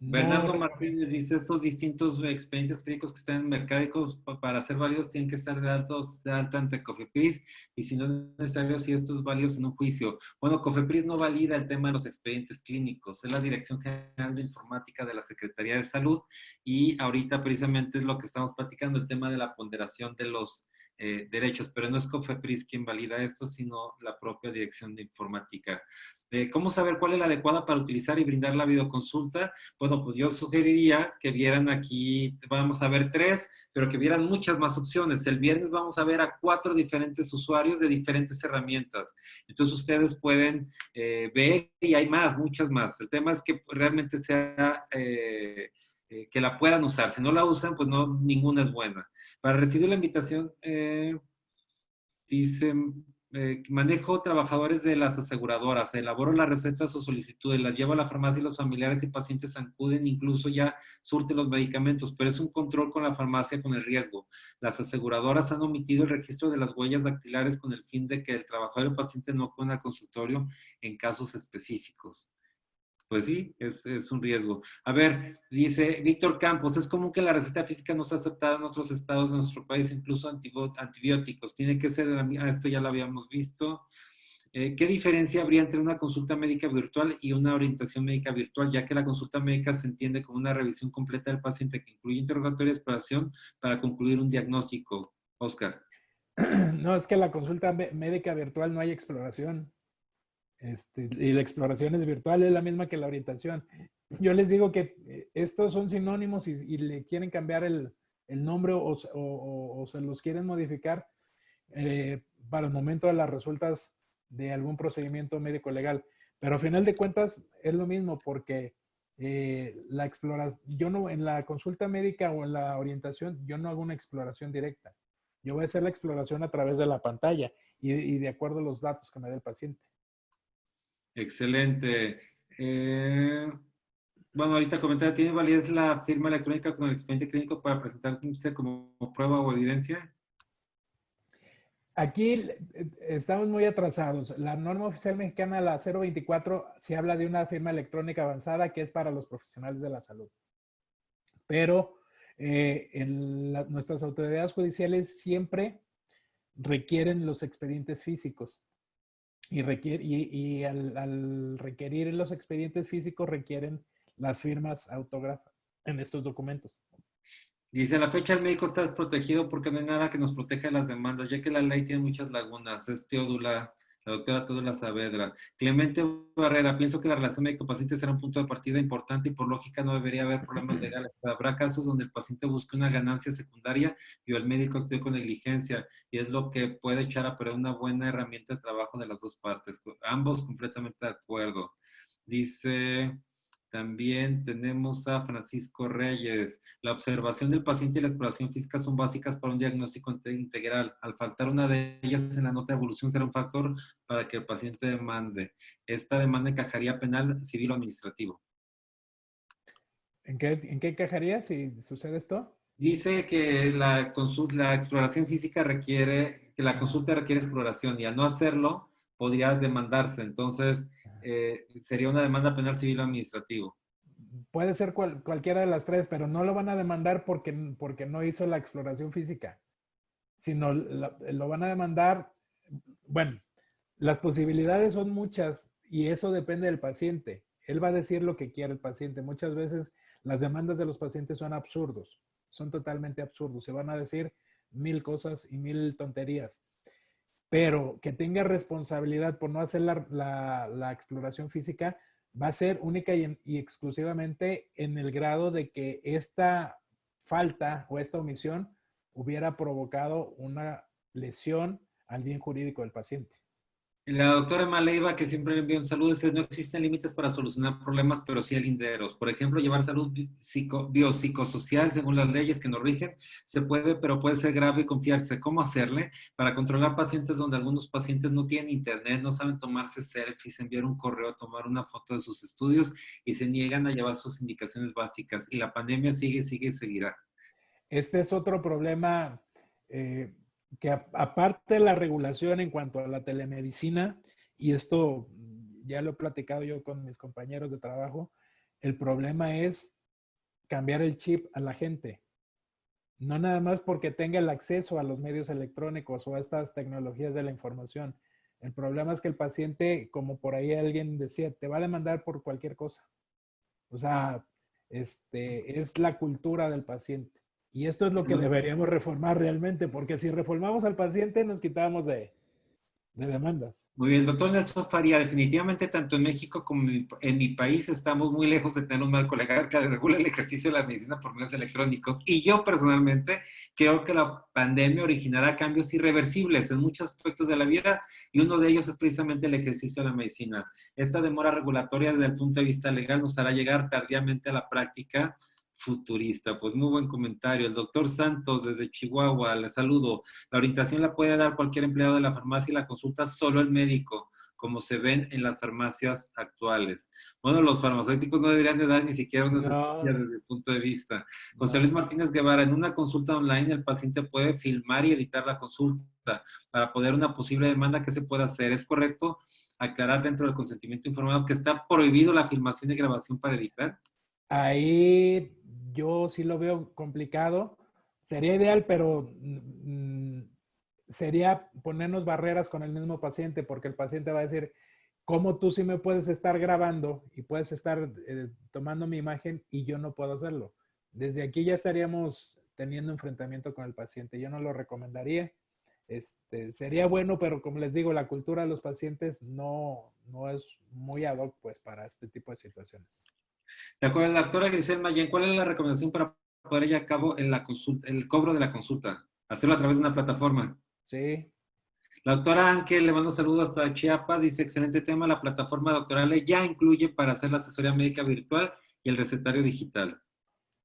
Speaker 2: No
Speaker 1: Bernardo
Speaker 2: recomiendo.
Speaker 1: Martínez dice, estos distintos expedientes clínicos que están en mercádicos para ser válidos tienen que estar de alta ante COFEPRIS y si no es necesario, si estos es válidos en un juicio. Bueno, COFEPRIS no valida el tema de los expedientes clínicos, es la Dirección General de Informática de la Secretaría de Salud y ahorita precisamente es lo que estamos platicando, el tema de la ponderación de los derechos, pero no es COFEPRIS quien valida esto, sino la propia Dirección de Informática. ¿Cómo saber cuál es la adecuada para utilizar y brindar la videoconsulta? Bueno, pues yo sugeriría que vieran aquí, vamos a ver 3, pero que vieran muchas más opciones. El viernes vamos a ver a 4 diferentes usuarios de diferentes herramientas. Entonces ustedes pueden ver y hay más, muchas más. El tema es que realmente sea... que la puedan usar. Si no la usan, pues no, ninguna es buena. Para recibir la invitación, dice, manejo trabajadores de las aseguradoras, elaboro las recetas o solicitudes, las llevo a la farmacia y los familiares y pacientes acuden, incluso ya surten los medicamentos, pero es un control con la farmacia con el riesgo. Las aseguradoras han omitido el registro de las huellas dactilares con el fin de que el trabajador y el paciente no acudan al consultorio en casos específicos. Pues sí, es un riesgo. A ver, dice Víctor Campos, es común que la receta física no sea aceptada en otros estados de nuestro país, incluso antibióticos. Tiene que ser, esto ya lo habíamos visto. ¿Qué diferencia habría entre una consulta médica virtual y una orientación médica virtual? Ya que la consulta médica se entiende como una revisión completa del paciente que incluye interrogatorio y exploración para concluir un diagnóstico. Oscar.
Speaker 2: No, es que la consulta médica virtual no hay exploración. Y la exploración es virtual, es la misma que la orientación. Yo les digo que estos son sinónimos y le quieren cambiar el nombre o se los quieren modificar para el momento de las resultas de algún procedimiento médico legal. Pero a final de cuentas es lo mismo porque la exploración, yo no, en la consulta médica o en la orientación, yo no hago una exploración directa. Yo voy a hacer la exploración a través de la pantalla y de acuerdo a los datos que me dé el paciente.
Speaker 1: Excelente. Bueno, ahorita comentar, ¿tiene validez la firma electrónica con el expediente clínico para presentarse como prueba o evidencia?
Speaker 2: Aquí estamos muy atrasados. La norma oficial mexicana, la 024, se habla de una firma electrónica avanzada que es para los profesionales de la salud. Pero nuestras autoridades judiciales siempre requieren los expedientes físicos. Y al requerir los expedientes físicos requieren las firmas autógrafas en estos documentos.
Speaker 1: Dice, a la fecha el médico está desprotegido porque no hay nada que nos proteja de las demandas, ya que la ley tiene muchas lagunas. Es Teodula, la doctora Teodula Saavedra. Clemente Barrera, pienso que la relación médico-paciente será un punto de partida importante y por lógica no debería haber problemas legales. Pero habrá casos donde el paciente busque una ganancia secundaria y el médico actúe con negligencia y es lo que puede echar a perder una buena herramienta de trabajo de las dos partes. Ambos completamente de acuerdo. Dice... También tenemos a Francisco Reyes. La observación del paciente y la exploración física son básicas para un diagnóstico integral. Al faltar una de ellas en la nota de evolución será un factor para que el paciente demande. Esta demanda encajaría penal, civil o administrativo.
Speaker 2: ¿En qué encajaría si sucede esto?
Speaker 1: Dice que la exploración física requiere, que la consulta requiere exploración y al no hacerlo podría demandarse. Entonces, sería una demanda penal, civil o administrativo.
Speaker 2: Puede ser cualquiera de las tres, pero no lo van a demandar porque no hizo la exploración física, sino lo van a demandar, bueno, las posibilidades son muchas y eso depende del paciente. Él va a decir lo que quiere el paciente. Muchas veces Las demandas de los pacientes son absurdos, son totalmente absurdos. Se van a decir 1000 cosas y 1000 tonterías, pero que tenga responsabilidad por no hacer la exploración física va a ser única y exclusivamente en el grado de que esta falta o esta omisión hubiera provocado una lesión al bien jurídico del paciente.
Speaker 1: La doctora Maleiva, que siempre le envía un saludo, dice, no existen límites para solucionar problemas, pero sí hay linderos. Por ejemplo, llevar salud biopsicosocial según las leyes que nos rigen, se puede, pero puede ser grave y confiarse. ¿Cómo hacerle? Para controlar pacientes donde algunos pacientes no tienen internet, no saben tomarse selfies, enviar un correo, tomar una foto de sus estudios y se niegan a llevar sus indicaciones básicas. Y la pandemia sigue y seguirá.
Speaker 2: Este es otro problema eh, que aparte de la regulación en cuanto a la telemedicina, y esto ya lo he platicado yo con mis compañeros de trabajo, el problema es cambiar el chip a la gente. No nada más porque tenga el acceso a los medios electrónicos o a estas tecnologías de la información. El problema es que el paciente, como por ahí alguien decía, te va a demandar por cualquier cosa. O sea, es la cultura del paciente. Y esto es lo que deberíamos reformar realmente, porque si reformamos al paciente nos quitamos de demandas.
Speaker 1: Muy bien, doctor Nelson Faría, definitivamente tanto en México como en mi país estamos muy lejos de tener un marco legal que regule el ejercicio de la medicina por medios electrónicos. Y yo personalmente creo que la pandemia originará cambios irreversibles en muchos aspectos de la vida y uno de ellos es precisamente el ejercicio de la medicina. Esta demora regulatoria desde el punto de vista legal nos hará llegar tardíamente a la práctica futurista. Pues muy buen comentario. El doctor Santos desde Chihuahua, le saludo. La orientación la puede dar cualquier empleado de la farmacia y la consulta solo el médico, como se ven en las farmacias actuales. Bueno, los farmacéuticos no deberían de dar ni siquiera una asesoría
Speaker 2: No,
Speaker 1: desde el punto de vista. José Luis
Speaker 2: no.
Speaker 1: Martínez Guevara, en una consulta online el paciente puede filmar y editar la consulta para poder una posible demanda. ¿Qué se puede hacer? ¿Es correcto aclarar dentro del consentimiento informado que está prohibido la filmación y grabación para editar?
Speaker 2: Ahí yo sí lo veo complicado. Sería ideal, pero sería ponernos barreras con el mismo paciente, porque el paciente va a decir, ¿cómo tú sí me puedes estar grabando y puedes estar tomando mi imagen y yo no puedo hacerlo? Desde aquí ya estaríamos teniendo enfrentamiento con el paciente. Yo no lo recomendaría. Sería bueno, pero como les digo, la cultura de los pacientes no es muy ad hoc pues, para este tipo de situaciones.
Speaker 1: De acuerdo, la doctora Grisel Mayen, ¿cuál es la recomendación para poder llevar a cabo en la consulta, el cobro de la consulta? Hacerlo a través de una plataforma.
Speaker 2: Sí,
Speaker 1: La doctora Anke le mando saludos hasta Chiapas, dice, excelente tema, la plataforma doctoral ya incluye para hacer la asesoría médica virtual y el recetario digital.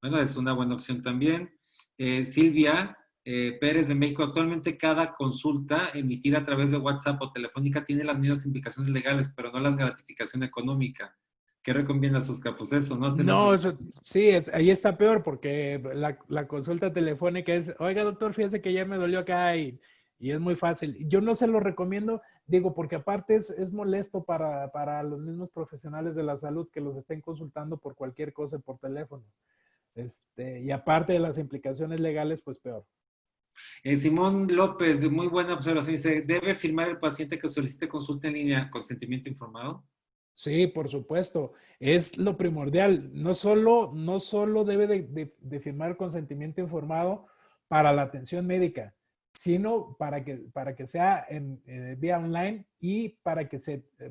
Speaker 1: Bueno, es una buena opción también. Silvia Pérez de México, actualmente cada consulta emitida a través de WhatsApp o telefónica tiene las mismas implicaciones legales, pero no la gratificación económica. ¿Qué recomienda sus capos? Eso, no hacerlo.
Speaker 2: no, sí, ahí está peor porque la consulta telefónica es, oiga doctor, fíjese que ya me dolió acá y es muy fácil. Yo no se lo recomiendo, digo, porque aparte es molesto para los mismos profesionales de la salud que los estén consultando por cualquier cosa por teléfono. Y aparte de las implicaciones legales, pues peor.
Speaker 1: Simón López, muy buena observación, dice, ¿debe firmar el paciente que solicite consulta en línea consentimiento informado?
Speaker 2: Sí, por supuesto. Es lo primordial. No solo debe de firmar consentimiento informado para la atención médica, sino para que sea en vía online y para que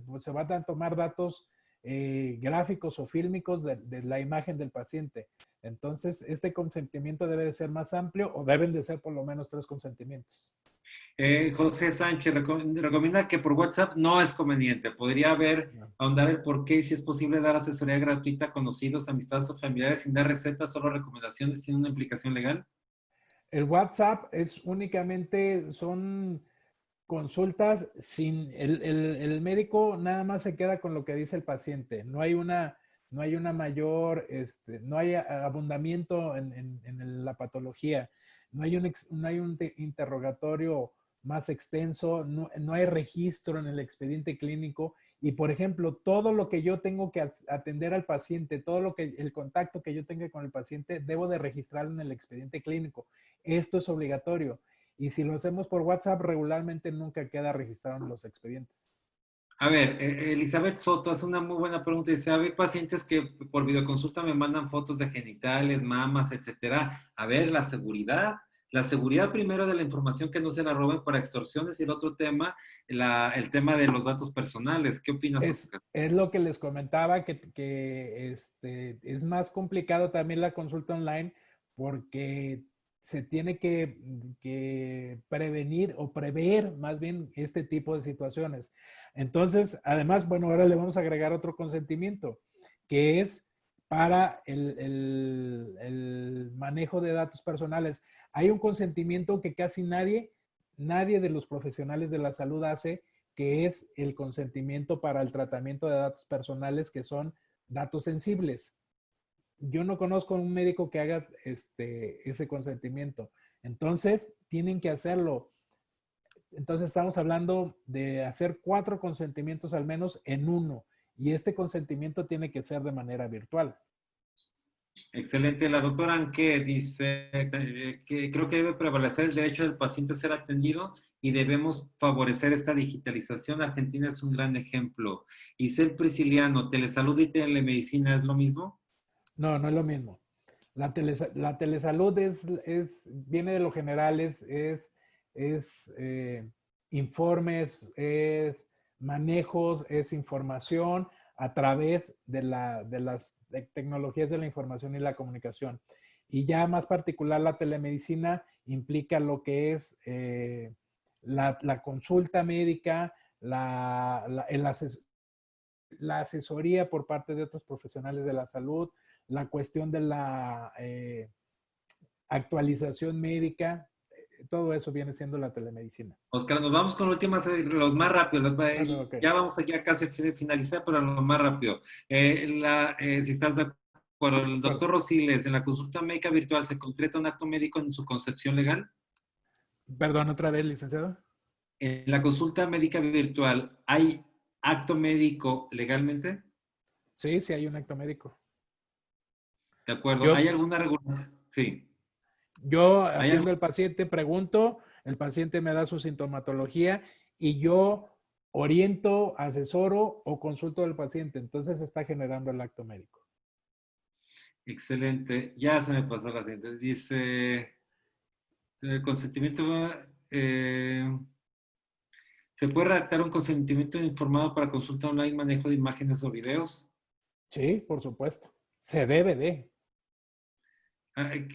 Speaker 2: pues, se van a tomar datos gráficos o fílmicos de la imagen del paciente. Entonces, este consentimiento debe de ser más amplio o deben de ser por lo menos 3 consentimientos.
Speaker 1: Jorge Sánchez recomienda que por WhatsApp no es conveniente. Podría haber,
Speaker 2: No.
Speaker 1: ahondar el por qué y si es posible dar asesoría gratuita a conocidos, amistades o familiares sin dar recetas, solo recomendaciones, ¿tiene una implicación legal?
Speaker 2: El WhatsApp es únicamente, son consultas sin, el médico nada más se queda con lo que dice el paciente. No hay una mayor, no hay abundamiento en la patología. No hay un interrogatorio más extenso, no hay registro en el expediente clínico. Y, por ejemplo, todo lo que yo tengo que atender al paciente, el contacto que yo tenga con el paciente, debo de registrarlo en el expediente clínico. Esto es obligatorio. Y si lo hacemos por WhatsApp, regularmente nunca queda registrado en los expedientes.
Speaker 1: A ver, Elizabeth Soto hace una muy buena pregunta. Dice, hay pacientes que por videoconsulta me mandan fotos de genitales, mamas, etcétera. A ver, la seguridad primero de la información que no se la roben para extorsiones y el otro tema, el tema de los datos personales. ¿Qué opinas, Oscar?
Speaker 2: Es lo que les comentaba, es más complicado también la consulta online porque se tiene que prevenir o prever más bien este tipo de situaciones. Entonces, además, bueno, ahora le vamos a agregar otro consentimiento, que es para el manejo de datos personales. Hay un consentimiento que casi nadie de los profesionales de la salud hace, que es el consentimiento para el tratamiento de datos personales, que son datos sensibles. Yo no conozco a un médico que haga ese consentimiento. Entonces, tienen que hacerlo. Entonces, estamos hablando de hacer 4 consentimientos al menos en uno. Y este consentimiento tiene que ser de manera virtual.
Speaker 1: Excelente. La doctora Anque dice que creo que debe prevalecer el derecho del paciente a ser atendido y debemos favorecer esta digitalización. Argentina es un gran ejemplo. Isel Prisciliano, ¿telesalud y telemedicina es lo mismo?
Speaker 2: No, no es lo mismo. La telesalud viene de lo general, es informes, es manejos, es información a través de las tecnologías de la información y la comunicación. Y ya más particular, la telemedicina implica lo que es la consulta médica, la asesoría por parte de otros profesionales de la salud, la cuestión de la actualización médica, todo eso viene siendo la telemedicina.
Speaker 1: Oscar, nos vamos con últimas, los más rápidos.
Speaker 2: Okay.
Speaker 1: Ya vamos aquí a casi finalizar, pero lo más rápido. Si estás de acuerdo, el doctor Rosiles, en la consulta médica virtual, ¿se concreta un acto médico en su concepción legal?
Speaker 2: Perdón, otra vez, licenciado.
Speaker 1: En la consulta médica virtual, ¿hay acto médico legalmente?
Speaker 2: Sí, sí hay un acto médico.
Speaker 1: De acuerdo.
Speaker 2: Yo,
Speaker 1: ¿Hay alguna regulación? Sí.
Speaker 2: yo
Speaker 1: ¿Hay
Speaker 2: atiendo al paciente, pregunto, el paciente me da su sintomatología y yo oriento, asesoro o consulto al paciente. Entonces está generando el acto médico.
Speaker 1: Excelente. Ya se me pasó la siguiente. Dice, el consentimiento ¿se puede redactar un consentimiento informado para consulta online, manejo de imágenes o videos?
Speaker 2: Sí, por supuesto. Se debe de.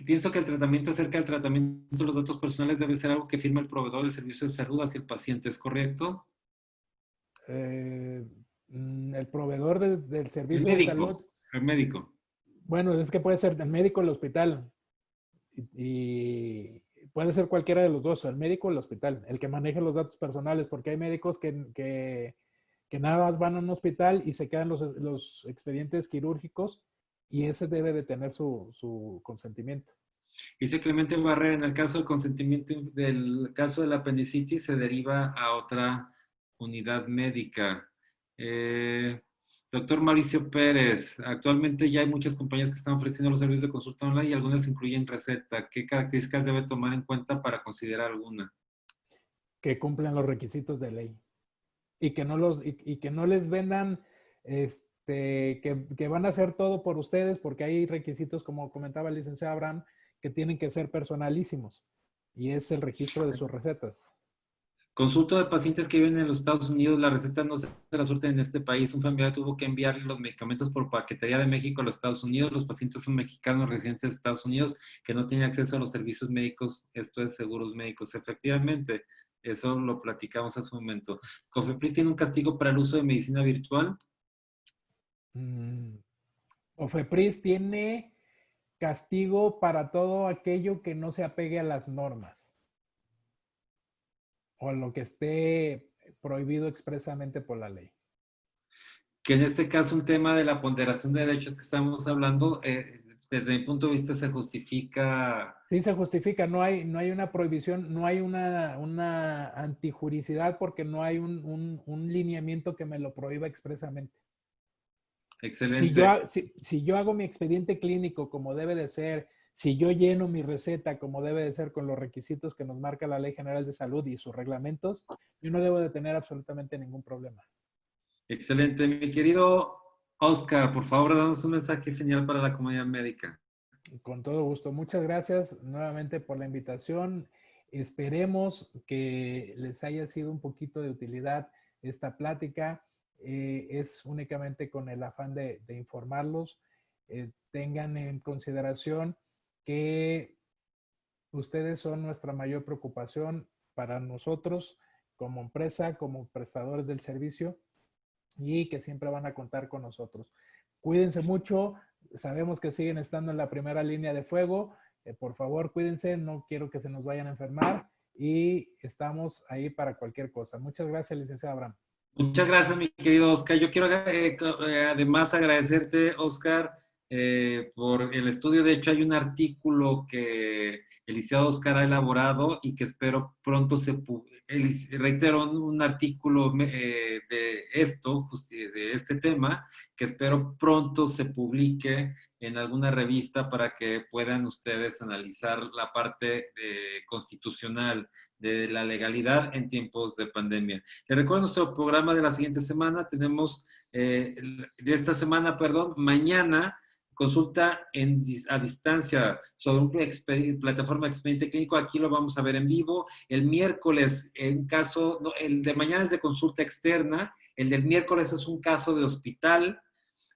Speaker 1: Pienso que el tratamiento acerca del tratamiento de los datos personales debe ser algo que firma el proveedor del servicio de salud hacia el paciente, ¿es correcto?
Speaker 2: Eh, el proveedor del
Speaker 1: El
Speaker 2: servicio de salud,
Speaker 1: médico, el médico.
Speaker 2: bueno, es que puede ser el médico o el hospital y puede ser cualquiera de los dos, el médico o el hospital, el que maneje los datos personales, porque hay médicos que nada más van a un hospital y se quedan los expedientes quirúrgicos y ese debe de tener su consentimiento.
Speaker 1: Dice Clemente Barrera, en el caso del consentimiento del caso de la apendicitis se deriva a otra unidad médica. Eh, Doctor Mauricio Pérez, actualmente ya hay muchas compañías que están ofreciendo los servicios de consulta online y algunas incluyen receta. ¿Qué características debe tomar en cuenta para considerar alguna?
Speaker 2: Que cumplan los requisitos de ley y que no les vendan que van a hacer todo por ustedes porque hay requisitos, como comentaba el licenciado Abraham, que tienen que ser personalísimos y es el registro de sus recetas.
Speaker 1: Consulto de pacientes que viven en los Estados Unidos, la receta no se la surten en este país. Un familiar tuvo que enviarle los medicamentos por paquetería de México a los Estados Unidos. Los pacientes son mexicanos residentes de Estados Unidos que no tienen acceso a los servicios médicos, esto es seguros médicos. Efectivamente, eso lo platicamos hace un momento. ¿Cofepris tiene un castigo para el uso de medicina virtual?
Speaker 2: OFEPRIS tiene castigo para todo aquello que no se apegue a las normas o a lo que esté prohibido expresamente por la ley.
Speaker 1: Que en este caso un tema de la ponderación de derechos que estamos hablando, desde mi punto de vista se justifica.
Speaker 2: Sí se justifica, no hay una prohibición, no hay una antijuricidad porque no hay un lineamiento que me lo prohíba expresamente.
Speaker 1: Excelente.
Speaker 2: Si yo hago mi expediente clínico como debe de ser, si yo lleno mi receta como debe de ser con los requisitos que nos marca la Ley General de Salud y sus reglamentos, yo no debo de tener absolutamente ningún problema.
Speaker 1: Excelente. Mi querido Oscar, por favor, danos un mensaje final para la comunidad médica.
Speaker 2: Con todo gusto. Muchas gracias nuevamente por la invitación. Esperemos que les haya sido un poquito de utilidad esta plática. Es únicamente con el afán de informarlos. Tengan en consideración que ustedes son nuestra mayor preocupación para nosotros como empresa, como prestadores del servicio, y que siempre van a contar con nosotros. Cuídense mucho, sabemos que siguen estando en la primera línea de fuego, por favor cuídense, no quiero que se nos vayan a enfermar y estamos ahí para cualquier cosa. Muchas gracias, licenciado Abraham.
Speaker 1: Muchas gracias, mi querido Oscar. Yo quiero además agradecerte, Oscar, por el estudio. De hecho, hay un artículo que el licenciado Oscar ha elaborado y que espero pronto reitero, un artículo de esto, de este tema, que espero pronto se publique en alguna revista para que puedan ustedes analizar la parte constitucional de la legalidad en tiempos de pandemia. Les recuerdo nuestro programa de la siguiente semana. Tenemos, de esta semana, perdón, mañana, consulta a distancia sobre una plataforma de expediente clínico. Aquí lo vamos a ver en vivo. El miércoles, en caso, no, el de mañana es de consulta externa. El del miércoles es un caso de hospital.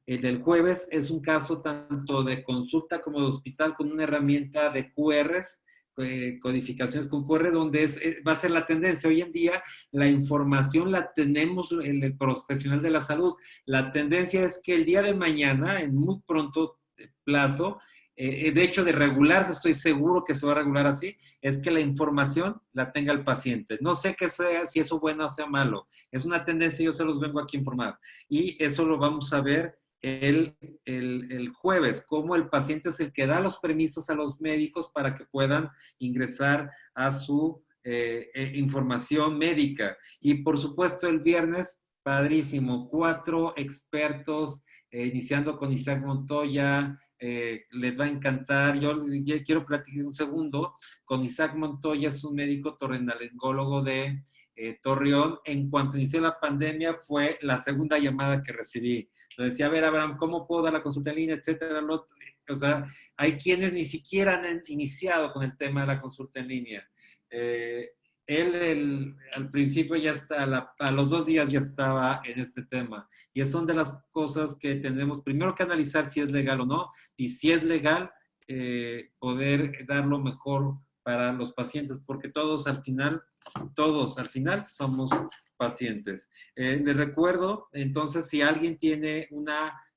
Speaker 1: El del jueves es un caso tanto de consulta como de hospital con una herramienta de QRs, codificaciones con QR, donde va a ser la tendencia. Hoy en día la información la tenemos en el profesional de la salud. La tendencia es que el día de mañana, en muy pronto plazo, de hecho de regularse, estoy seguro que se va a regular así, es que la información la tenga el paciente. No sé qué sea, si eso es bueno o sea malo. Es una tendencia, yo se los vengo aquí a informar. Y eso lo vamos a ver el jueves, cómo el paciente es el que da los permisos a los médicos para que puedan ingresar a su información médica. Y por supuesto el viernes, padrísimo, 4 expertos, iniciando con Isaac Montoya, les va a encantar. Yo quiero platicar un segundo con Isaac Montoya, es un médico torrenalengólogo de Torreón. En cuanto inició la pandemia, fue la segunda llamada que recibí. Entonces decía, a ver, Abraham, ¿cómo puedo dar la consulta en línea, etcétera? O sea, hay quienes ni siquiera han iniciado con el tema de la consulta en línea. Al principio ya está, a los 2 días ya estaba en este tema. Y son de las cosas que tenemos primero que analizar si es legal o no, y si es legal, poder dar lo mejor para los pacientes, porque todos al final somos pacientes. Les recuerdo, entonces, si alguien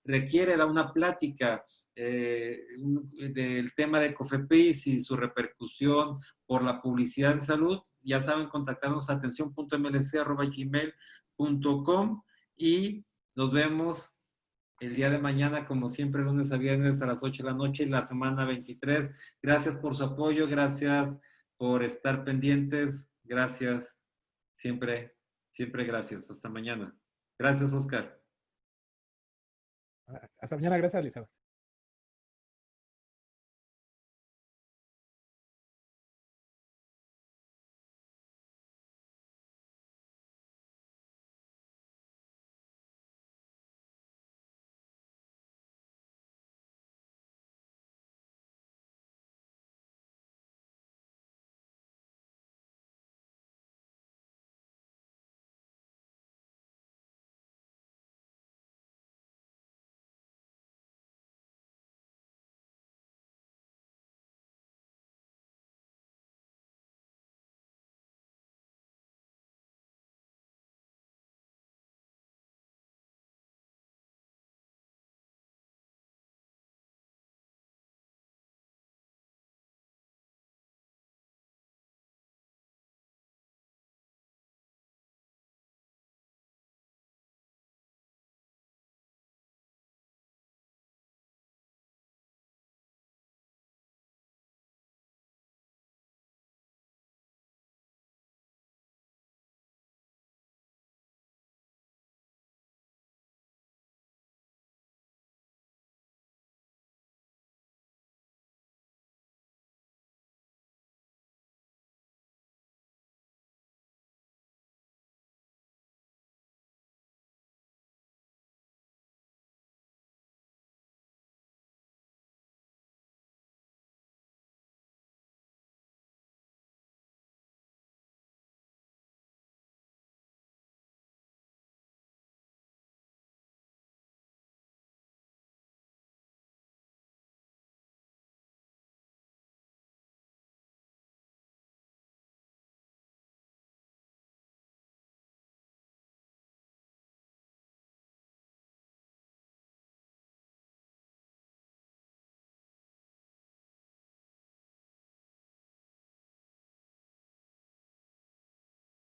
Speaker 1: requiere una plática del tema de COFEPRIS y su repercusión por la publicidad en salud, ya saben, contactarnos a atención.mlc@gmail.com y nos vemos el día de mañana, como siempre, lunes a viernes a las 8 de la noche y la semana 23. Gracias por su apoyo, gracias por estar pendientes, gracias, siempre, siempre gracias. Hasta mañana. Gracias, Oscar.
Speaker 2: Hasta mañana, gracias, Lizardo.